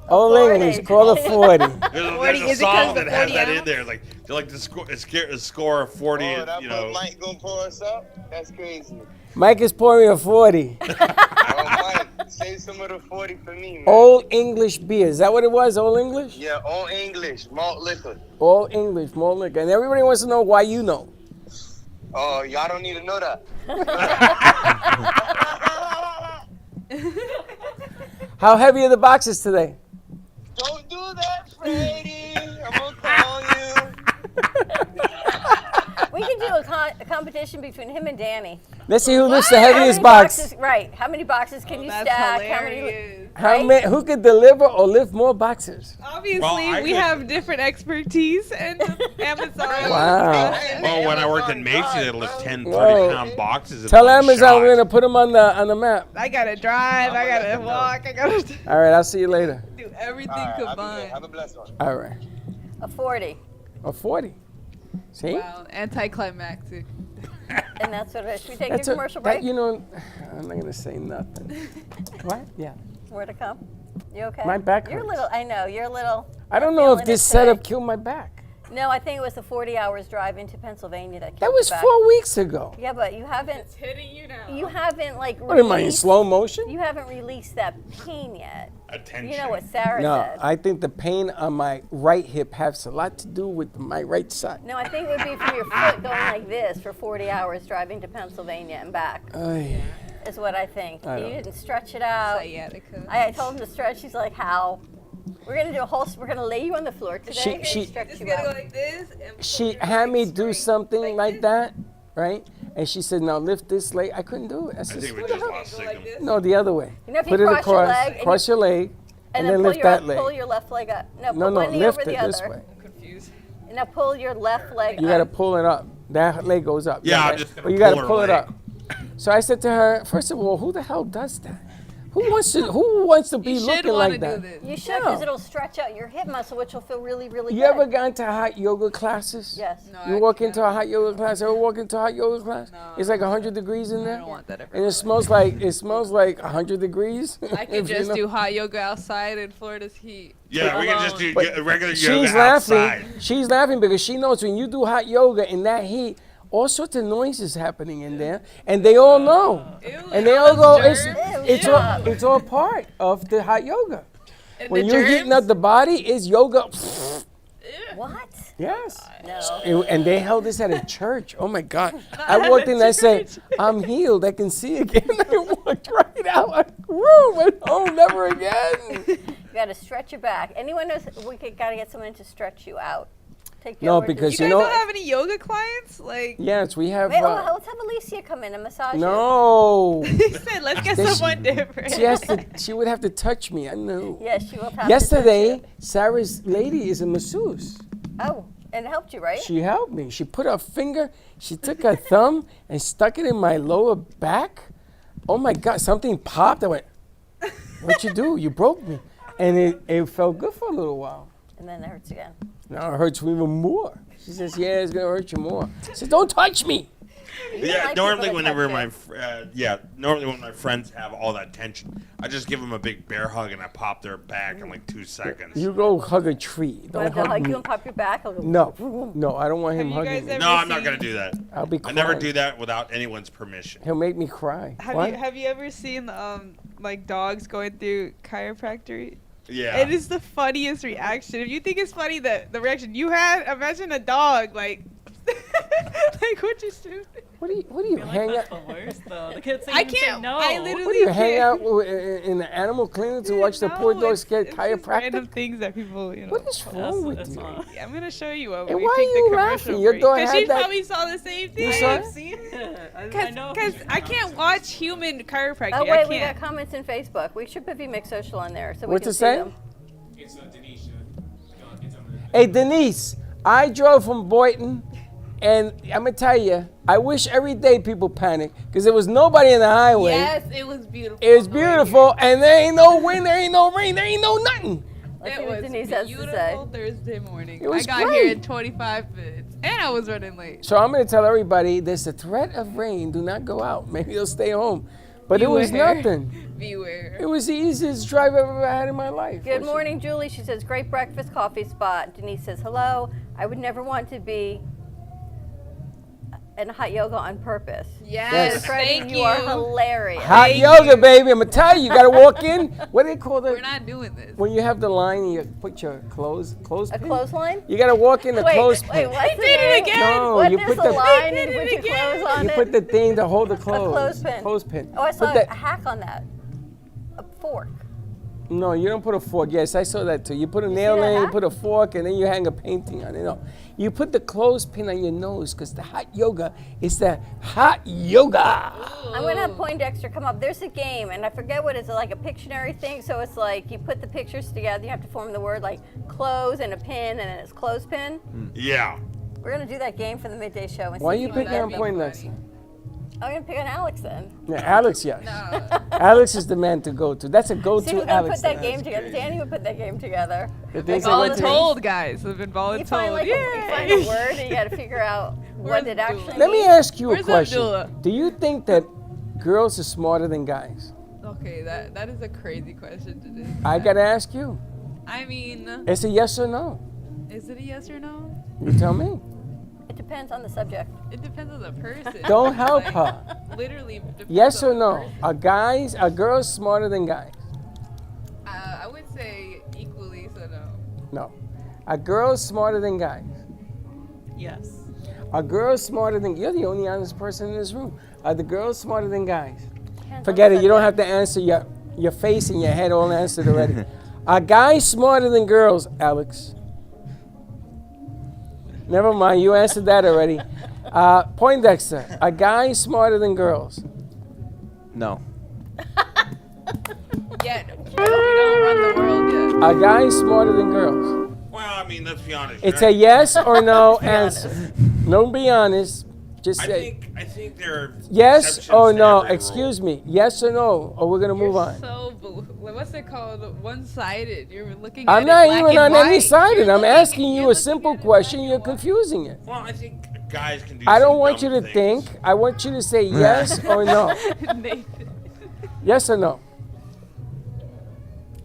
Old 40. English, call a 40. There's 40, a is it 'cause song the that has 40 that in ounce? there. Like, they're like a score of 40, Oh, that you know. Mike gonna pour us up? That's crazy. Mike is pouring a 40. Oh, Mike, Save some of the 40 for me, man. Old English beer. Is that what it was? Old English? Yeah, all English, malt liquor. Old English, malt liquor. And everybody wants to know why you know. Oh, y'all don't need to know that. How heavy are the boxes today? Don't do that, Freddy. I'm gonna call you. We can do a competition between him and Danny. Let's see who lifts the How heaviest many box. boxes- right. How many boxes can you That's stack? hilarious. How many? Who could deliver or lift more boxes? Obviously, Well, I we could- have different expertise and Amazon. Wow. Well, when I worked in Macy, they'd lift 10, Whoa. 30-pound boxes. in Tell one Amazon shot. we're gonna put them on the map. I gotta drive. I gotta walk. I gotta All right, I'll see you later. do everything All right, combined. have a blessed one. All right. A 40. A 40. See? Wow, anticlimactic. And that's what it is. Should we take That's a commercial that, break? you know, I'm not gonna say nothing. What? Yeah. More to come. You okay? My back You're a hurts. little, I know, you're a little. I don't not know if feeling this it today. setup killed my back. No, I think it was the 40 hours drive into Pennsylvania that killed That was you back. 4 weeks ago. Yeah, but you haven't, It's hitting you now. you haven't like What am I in released- slow motion? You haven't released that pain yet. Attention. You know what Sarah No, said. I think the pain on my right hip has a lot to do with my right side. No, I think it would be from your foot going like this for 40 hours driving to Pennsylvania and back, Ay. is what I think. I You don't- didn't stretch it out. Sciatica. I told him to stretch. He's like, how? We're gonna do a whole. We're gonna lay you on the floor today and she- stretch Just you gotta go out. like this. And put She your had me legs do straight. something like this. that, right? And she said, "Now lift this leg." I couldn't do it. I I said, think we "What the just hell?" lost Go like signal. this. No, the other way. You know, if you Put it cross your across, leg and cross your leg, and then pull lift your that leg. pull your left leg up. No, No, put no, one knee lift over it the this other. way. I'm confused. And now pull your left leg You up. gotta pull it up. That leg goes up. Yeah, I'm right? just gonna But you gotta pull her pull it leg. up. So I said to her, first of all, who the hell does that? Who wants to be You should looking want like to do that? this. You should, because No. it'll stretch out your hip muscle, which will feel really, really You good. ever gone to hot yoga classes? Yes. No, You I walk can't. into a hot yoga class. Ever walk into a hot yoga class? No. It's like 100 degrees in I there, don't want that ever. and it smells like 100 degrees. I if could you just know. do hot yoga outside in Florida's heat. Yeah, we can just do But regular She's yoga laughing. outside. She's laughing because she knows when you do hot yoga in that heat, all sorts of noises happening in there, and they all know, Ew, and they all go, germs. it's all part of the hot yoga. And When the you're heating up germs? the body, it's yoga. What? Yes. No. And they held this at a church. Oh my God. I walked in and I said, I'm healed. I can see again. I walked right out. I went home, never again. You got to stretch your back. Anyone knows we got to get someone to stretch you out. Take you No, over to because the- You you guys know- don't have any yoga clients? Like, Yes, we have. Wait, let's have Alicia come in and massage you. No. he said, let's get This- someone different. She would have to touch me. I know. Yes, she will have to touch Yesterday, you. Sarah's lady is a masseuse. Oh, and it helped you, right? She helped me. She put her finger, she took her thumb and stuck it in my lower back. Oh my God, something popped. I went, what'd you do? You broke me. And it felt good for a little while. And then it hurts again. Now it hurts me even more. She says, yeah, it's going to hurt you more. I said, don't touch me. You Yeah, like people normally that whenever touch you. normally when my friends have all that tension, I just give them a big bear hug and I pop their back in like 2 seconds. You go hug a tree. You want Don't him to hug hug me. you and pop your back? I'll go, No, I don't want him you hugging guys me. ever No, I'm not seen- gonna do that. I'll be I crying. never do that without anyone's permission. He'll make me cry. What? Have you ever seen like dogs going through chiropractic? Yeah. It is the funniest reaction. If you think it's funny the reaction you had, imagine a dog like like what you do. What do you I feel hang like out? that's the worst though. The kids say I even say can't. no. I literally What do you hang can't. out in the animal clinic to watch the poor dogs get It's just random chiropractic? things that people, you know. What is wrong with that's you? not- Yeah, I'm gonna show you over. And we why take are the you commercial laughing? Your break. dog 'Cause had she that- probably saw the same thing. You saw I've it? seen. I know. Because I can't watch human chiropractic. Oh, I wait, we got can't. comments in Facebook. We should put VMix Social on there so we What's can it see say? them. It's Denisha. It's on Hey, Denise, I drove from Boynton, and I'm going to tell you, I wish every day people panic because there was nobody in the highway. Yes, it was beautiful. It was on the way beautiful, and there ain't no wind, there ain't no rain, there ain't no nothing. Let's see It what was Denise has to say. beautiful Thursday morning. It was I got great. here in 25 minutes, and I was running late. So I'm going to tell everybody there's a threat of rain. Do not go out. Maybe you'll stay home. But it was Beware. nothing. Beware. It was the easiest drive I've ever had in my life. Good morning, Julie. She says, great breakfast coffee spot. Denise says, hello. I would never want to be and hot yoga on purpose. Yes, Freddie, thank you are hilarious. Hot Thank yoga, you. baby. I'm gonna tell you, you gotta walk in. What do they call that? We're not doing this. When you have the line and you put your clothes A pin? clothesline? You gotta walk in the Wait, clothespin. what's He did it name? again. No, What you is put the the line He and you did put it your again. clothes on you it? put the thing to hold the A clothes. clothespin. Clothespin. Oh, I saw Put that- a hack on that. A fork. No, you don't put a fork. Yes, I saw that too. You put a You nail see that in, you hack? put a fork, and then you hang a painting on it. No, you put the clothespin on your nose because the hot yoga is the hot yoga. I'm gonna have Poindexter come up. There's a game, and I forget what it's like a Pictionary thing. So it's like you put the pictures together. You have to form the word like clothes and a pin, and then it's clothespin. Yeah. We're gonna do that game for the midday show. And Why are see you who picking can on beat. Poindexter? I'm gonna pick on Alex then. Yeah, Alex, yes. No. Alex is the man to go to. That's a See go-to who's gonna Alex. put that thing. game together. Danny would put that game together. The things Like all that the went to- Voluntold, guys. I've been You find voluntold. like you find a word, and you got to figure out what Where's it actually Abdullah? Let me means. ask you a Where's question. Abdullah? Do you think that girls are smarter than guys? Okay, that is a crazy question to do. I gotta ask you. I mean, It's a yes or no. is it a yes or no? You tell me. It depends on the subject. It depends on the person. Don't help Like, her. Literally. Depends Yes on or the no? person. Are girls smarter than guys? I would say equally, so no. No. Are girls smarter than guys? Yes. Are girls smarter than? You're the only honest person in this room. Are the girls smarter than guys? Depends Forget on it. the You don't subject. have to answer your face and your head all answered already. Are guys smarter than girls, Alex? Never mind. You answered that already. Poindexter. Are guys smarter than girls? No. Yet, we don't run the world yet. Are guys smarter than girls? Well, I mean, let's be honest. It's right? a yes or no be answer. Don't be honest. Just say I think there are yes exceptions or to no. every Excuse me. Yes or no, or we're gonna move You're on. so what's it called? One-sided. You're looking. I'm at not it black even and on any white. side. You're I'm looking- asking you're you a looking simple at it question. black You're and white. confusing it. Well, I think guys can do. I don't some want you dumb to things. think. I want you to say yes or no. Nathan. Yes or no.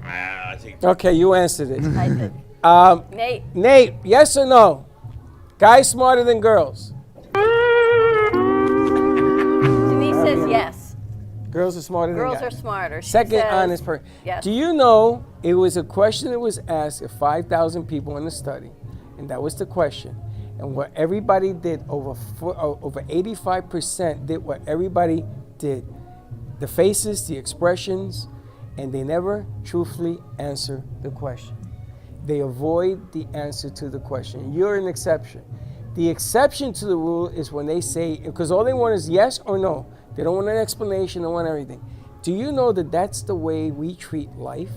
I think Okay, you answered it. I did. Nate, Nate, yes or no? Guys smarter than girls. Denise says yes. Girls are smarter than Girls guys. are smarter. She Second says honest person. yes. Do you know it was a question that was asked of 5,000 people in the study, and that was the question. And what everybody did, over 85% did what everybody did. The faces, the expressions, and they never truthfully answer the question. They avoid the answer to the question. You're an exception. The exception to the rule is when they say, because all they want is yes or no. They don't want an explanation, they want everything. Do you know that that's the way we treat life?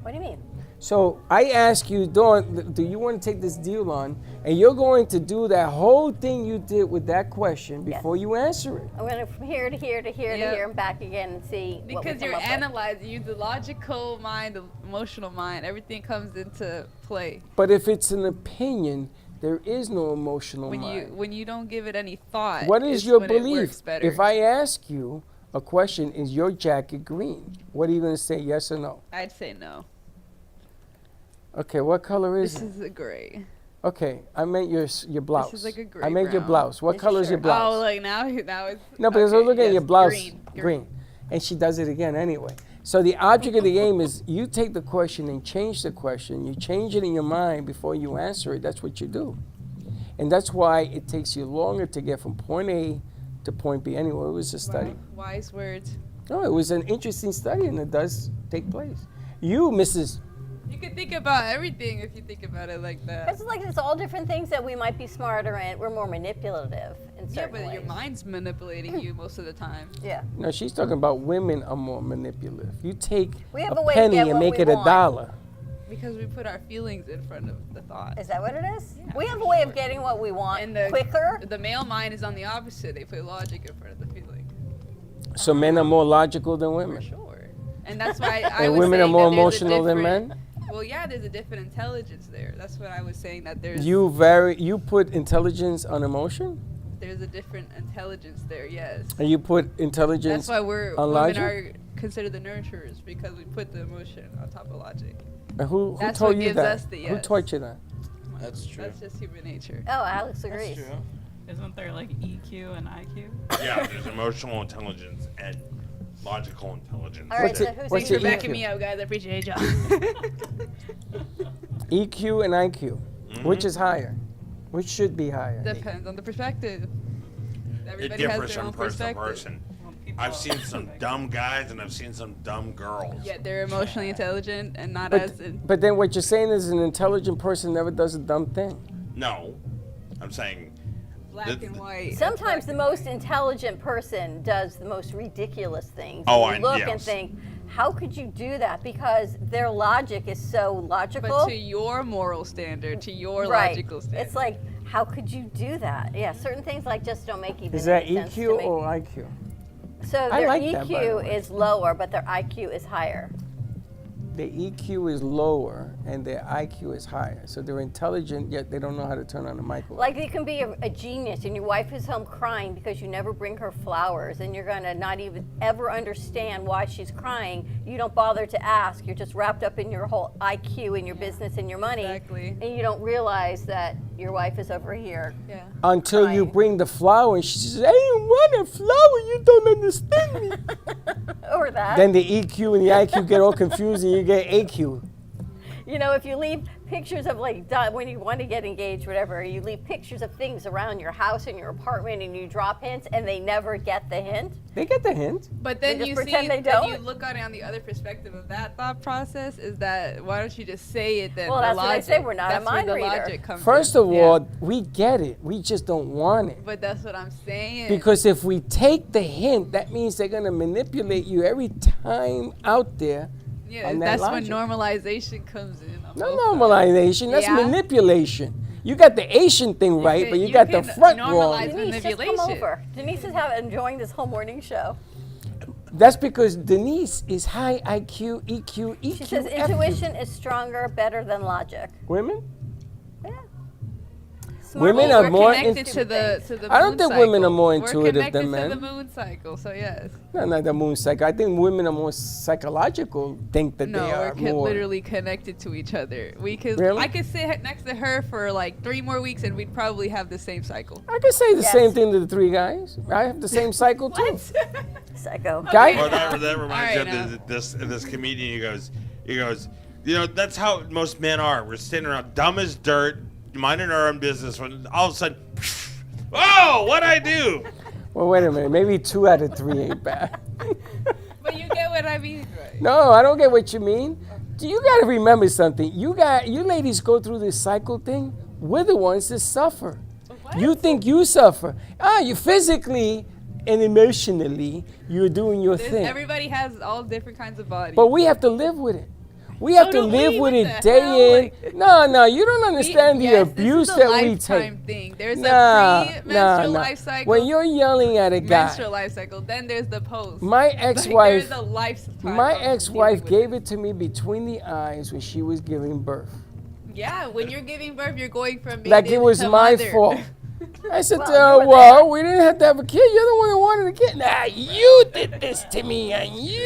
What do you mean? So I ask you, Dawn, do you want to take this deal on? And you're going to do that whole thing you did with that question before you answer it. I'm going to from here to here to here to Yep. here and back again and see what we Because come you're up with. analyzing, you the logical mind, the emotional mind, everything comes into play But if it's an opinion, there is no emotional mind. when you don't give it any thought. What is it's your when it belief? works better. If I ask you a question, is your jacket green? What are you going to say, yes or no? I'd say no. Okay, what color is This it? is a gray. Okay, I meant your blouse. This is like a gray I meant your brown. blouse. What It's your color is your shirt. blouse? Oh, like now it's No, because okay, look at yes, your blouse, green. green. And she does it again anyway. So the object of the game is you take the question and change the question. You change it in your mind before you answer it. That's what you do. And that's why it takes you longer to get from point A to point B. Anyway, it was a study. Wise words. No, it was an interesting study, and it does take place. You, Mrs. You can think about everything if you think about it like that. It's like it's all different things that we might be smarter in. We're more manipulative in Yeah, certain but ways. your mind's manipulating you most of the time. Yeah. No, she's talking about women are more manipulative. You take We have a a way to penny get and what make we it a want. dollar. Because we put our feelings in front of the thought. Is that what it is? Yeah, We have for a way of sure. getting what we want And the quicker. The male mind is on the opposite. They put logic in front of the feeling. So men are more logical than For women. sure. And that's why I And was women are saying more that there's a emotional than different- men? Well, yeah, there's a different intelligence there. That's what I was saying, that there's You put intelligence on emotion? there's a different intelligence there, yes. And you put intelligence That's why we're on women logic? are considered the nurturers, because we put the emotion on top of logic. And who That's told what you gives that? us the Who yes. taught you that? That's true. That's just human nature. Oh, Alex That's agrees. true. Isn't there like EQ and IQ? Yeah, there's emotional intelligence and logical intelligence. All right, What's so it- who's what's Thanks your for EQ? backing EQ? me up, guys. I appreciate y'all. EQ and IQ. Mhm. Which is higher? Which should be higher? Depends on the perspective. It Everybody differs has their from own person to perspective. person. Well, people I've are seen some like- dumb guys and I've seen some dumb girls. Yet they're emotionally intelligent and not But, as. but then what you're saying is an intelligent person never does a dumb thing. No, I'm saying Black The- and white. Sometimes the most intelligent person does the most ridiculous things. Oh, you look and yes. think, how could you do that? Because their logic is so logical. But to your moral standard, to your right. logical standard. It's like, how could you do that? Yeah, certain things like just don't make even Is that any sense to EQ me. or IQ? So I their like that, by the EQ way. is lower, but their IQ is higher. Their EQ is lower and their IQ is higher. So they're intelligent, yet they don't know how to turn on the microwave. Like you can be a genius and your wife is home crying because you never bring her flowers and you're gonna not even ever understand why she's crying. You don't bother to ask. You're just wrapped up in your whole IQ and your business and your money. Exactly. And you don't realize that your wife is over here. Yeah. Until you Right. bring the flower and she says, I didn't want a flower, you don't understand me. Or that. Then the EQ and the IQ get all confused and you get AQ. You know, if you leave pictures of like when you want to get engaged, whatever, you leave pictures of things around your house and your apartment and you drop hints and they never get the hint. They get the hint. But then just you see, pretend they then you don't? look at it on the other perspective of that thought process is that why don't you just say it then? Well, the that's what I logic, say, we're not a that's mind where the reader. logic comes First in. of Yeah. all, we get it. We just don't want it. But that's what I'm saying. Because if we take the hint, that means they're going to manipulate you every time out there. yeah, on that that's when logic. normalization comes in. on No both sides. normalization, that's Yeah. manipulation. You got the Asian thing right, but you got the can front wrong. normalize Denise, just come manipulation. over. Denise is enjoying this whole morning show. That's because Denise is high IQ, EQ, EQ. She says FQ. intuition is stronger, better than logic. Women? Yeah. Smart Women people are We're more connected in- to the moon I don't think women are cycle. more intuitive than We're men. connected to the moon cycle, so yes. No, not the moon cycle. I think women are more psychological, think that No, they we're are more. literally connected to each other. We could, Really? I could sit next to her for like 3 more weeks and we'd probably have the same cycle. I could say the Yes. same thing to the three guys. I have the same cycle too. Psycho. Guy? Well, that reminds Alright, me of this comedian. He goes, you know, that's how most men are. We're sitting around dumb as dirt, minding our own business. When all of a sudden, oh, what'd I do? Well, wait a minute. Maybe 2 out of 3 ain't bad. But you get what I mean, right? No, I don't get what you mean. You got to remember something. You ladies go through this cycle thing. We're the ones that suffer. You think you suffer. You physically and emotionally, you're doing your thing. Everybody has all different kinds of bodies. But we have to live with it. We have to do live we. with What it the day hell? in. No, you don't understand the yes, abuse this is a that we lifetime take. thing. There's Nah, a pre-menstrual nah. life cycle. When you're yelling at a guy, menstrual life cycle, then there's the post. my Like, ex-wife, there's a lifetime my of ex-wife dealing with gave it. it to me between the eyes when she was giving birth. Yeah, when you're giving birth, you're going from Like it maiden was to my mother. fault. I said Well, to her, you were well, there. we didn't have to have a kid. You're the one who wanted a kid. Nah, you did this to me, and you,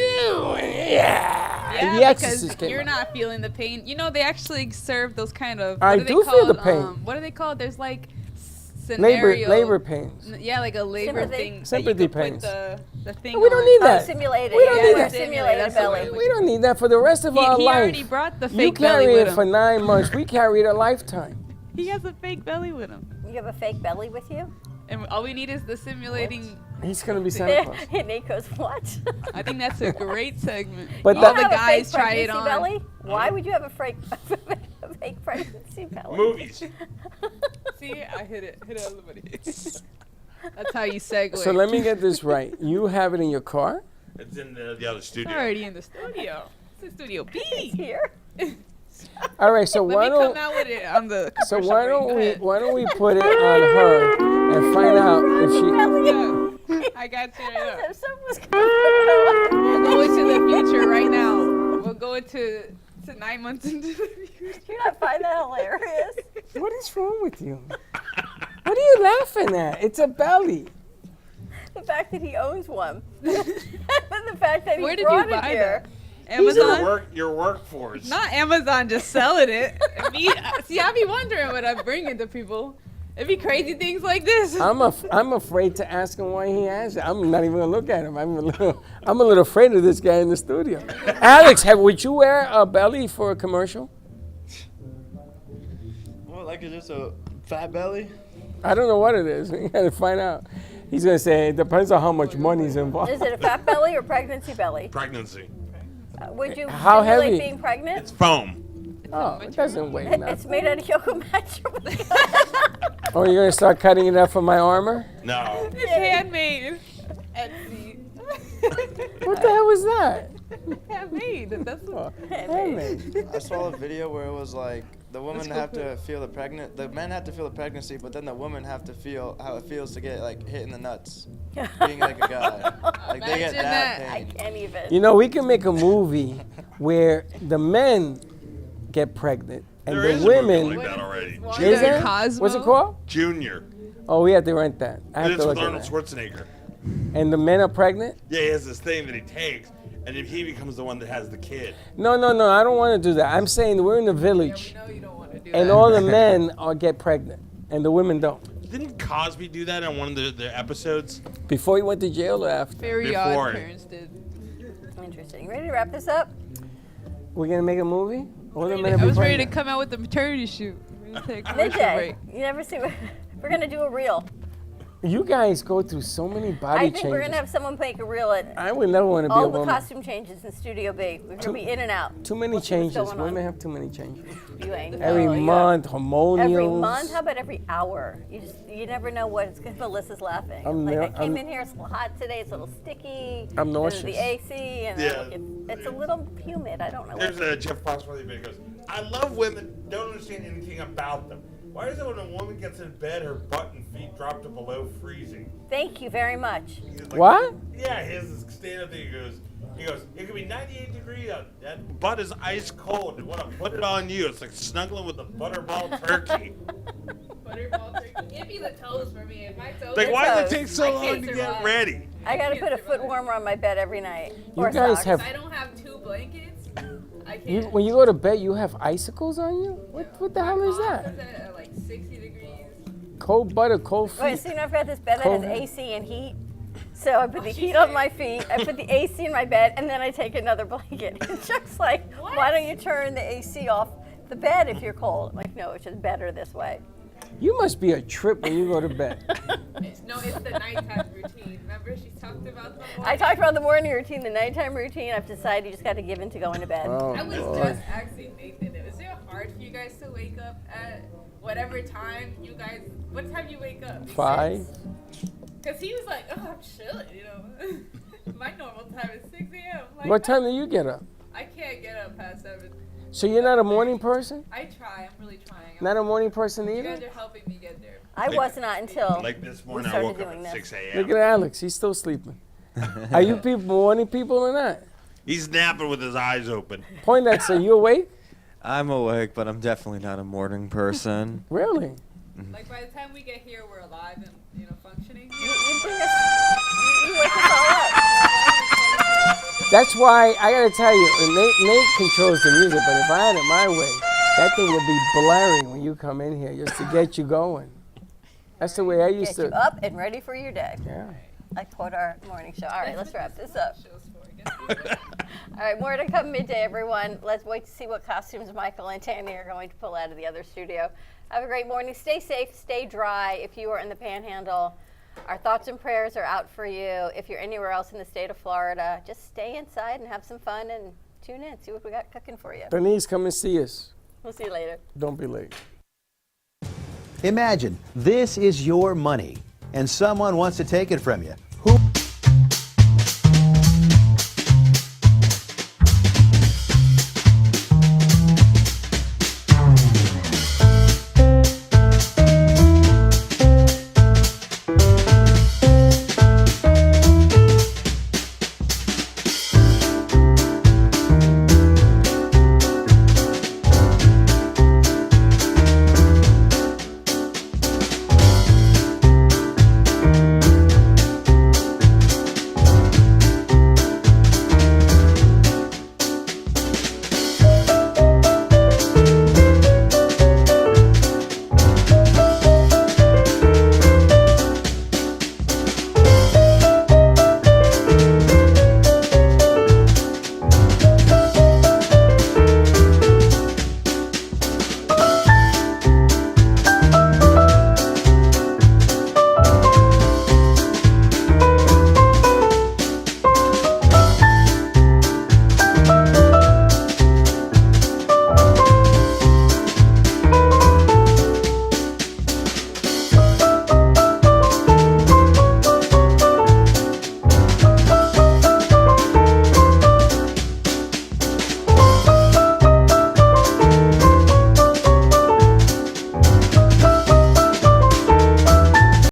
yeah. Yeah, The because Exorcist came you're out. not feeling the pain. You know, they actually serve those kind of. I what are they do feel the called? pain. What are they called? There's like scenario. Labor pains. Yeah, like a labor Sympathy. thing. Sympathy that you could pains. Put the thing No, we don't on. need that. Simulated. We don't yeah, need yeah, that. simulated That's the belly. word. We don't need that for the rest of our He life. already brought the You fake carry belly with it for him. 9 months. We carry it a lifetime. He has a fake belly with him, You have a fake belly with you? and all we need is the simulating. He's gonna be Santa Claus. And Nate goes, what? I think that's a great segment. But You that- have all the a guys fake try it pregnancy on. belly? Why would you have a fake pregnancy belly? Movies. See, I hit it on somebody. That's how you segue. So let me get this right. You have it in your car? It's in the other It's studio. already in the studio. It's in Studio B. Here. All right. So Let why me come don't out with it on the. so commercial why break. don't Go we ahead. why don't we put it on her and find out if she? Yeah, I got you right now. If someone was We'll go into the future right now. We'll go into 9 months into the future. Do you not find that hilarious? What is wrong with you? What are you laughing at? It's a belly. The fact that he owns one. And the fact that he Where did brought you it buy here. that? Your Amazon? your workforce. Not Amazon just selling it. Me, see, I be wondering what I'm bringing to people. It'd be crazy things like this. I'm afraid to ask him why he has it. I'm not even gonna look at him. I'm a little afraid of this guy in the studio. Alex, would you wear a belly for a commercial? What, like is this a fat belly? I don't know what it is. We gotta find out. He's gonna say it depends on how much money's involved. Is it a fat belly or pregnancy belly? Pregnancy. Would you How simulate heavy? being pregnant? It's foam. Oh, it doesn't weigh It's nothing. made out of yoga matcha. Oh, you're gonna start cutting it up for my armor? No. It's handmade. Etsy. What the hell was that? Handmade. That's Oh, what. handmade. I saw a video where it was like the women have to feel the men have to feel the pregnancy, but then the women have to feel how it feels to get like hit in the nuts, being like a guy. Like they get Imagine that that. I pain. can't even. You know, we can make a movie where the men get pregnant and There the is a movie women. like that already. Is Is there? it Cosmo? What's it called? Junior. Oh, we have to rent that. I have It's to with look at Arnold that. Schwarzenegger. And the men are pregnant? Yeah, he has this thing that he takes, and then he becomes the one that has the kid. No. I don't want to do that. I'm saying we're in the village, No, you don't want to do and that. all the men get pregnant, and the women don't. Didn't Cosby do that on one of the episodes? Before he went to jail or after? Very Before. odd parents did. Interesting. You ready to wrap this up? We're gonna make a movie? All the men I will be was ready to pregnant. come out with the maternity shoot. We're gonna take a commercial Midday. break. You never see. We're gonna do a reel. You guys go through so many body I think changes. we're gonna have someone make a reel at I would never want to be a all the woman. costume changes in Studio B. We're gonna be in and out. Too many We'll see what's changes. going on. Women have too many changes. You ain't Every know, you month, got- hormonals. Every month? How about every hour? You never know what it's gonna. Melissa's laughing. I came in here. It's a little hot today. It's a little sticky. I'm There's nauseous. the AC, and Yeah. it's a little humid. I don't know. There's a Jeff Foxworthy video goes, I love women, don't understand anything about them. Why is it when a woman gets in bed, her butt and feet drop to below freezing? Thank you very much. He's like, What? Yeah, his stand up there, he goes, it could be 98 degrees out. That butt is ice cold. You want to put it on you. It's like snuggling with a butterball turkey. Butterball turkey. It'd be the toes for me. If my toes. Like, why does it toes. take so I long can't to survive. get ready? I gotta put a foot warmer on my bed every night. You Or guys socks. have- I don't have 2 blankets. I You, can't. when you go to bed, you have icicles on you? What the hell is that? At like 60 degrees. Cold butter, cold feet. Wait, so you know I've got this bed that Cold. has AC and heat. So I put the heat on my feet, I put the AC in my bed, and then I take another blanket. And Chuck's like, why don't you turn the AC off the bed if you're cold? I'm like, no, it's just better this way. You must be a trip when you go to bed. It's the nighttime routine. Remember, she talked about the I talked about the morning routine, the nighttime routine. I've decided you just got to give in to going to bed. Oh, I was Lord. just asking Nathan, is it hard for you guys to wake up at whatever time you guys, what time you wake up? 5? Because he was like, oh, I'm chilling, you know. My normal time is 6 a.m. Like, What time do you get up? I can't get up past 7. So you're not a morning person? I try. I'm really trying. Not a morning person You either? guys are helping me get there. I was not until Like this we morning, I started woke up doing at this. 6 Look a.m. at Alex. He's still sleeping. Are you people morning people or not? He's napping with his eyes open. Poindexter, you awake? I'm awake, but I'm definitely not a morning person. Really? Like, by the time we get here, we're alive and, functioning. You bring us, you wake us all up. That's why I gotta tell you, and Nate controls the music, but if I had it my way, that thing would be blaring when you come in here just to get you going. That's the way I used Get you to. up and ready for your day. Yeah. I quote our morning show. All right, let's wrap this up. Shows for it. All right, more to come midday, everyone. Let's wait to see what costumes Michael and Tanny are going to pull out of the other studio. Have a great morning. Stay safe, stay dry. If you are in the Panhandle, our thoughts and prayers are out for you. If you're anywhere else in the state of Florida, just stay inside and have some fun and tune in, see what we got cooking for you. Denise, come and see us. We'll see you later. Don't be late. Imagine this is your money and someone wants to take it from you.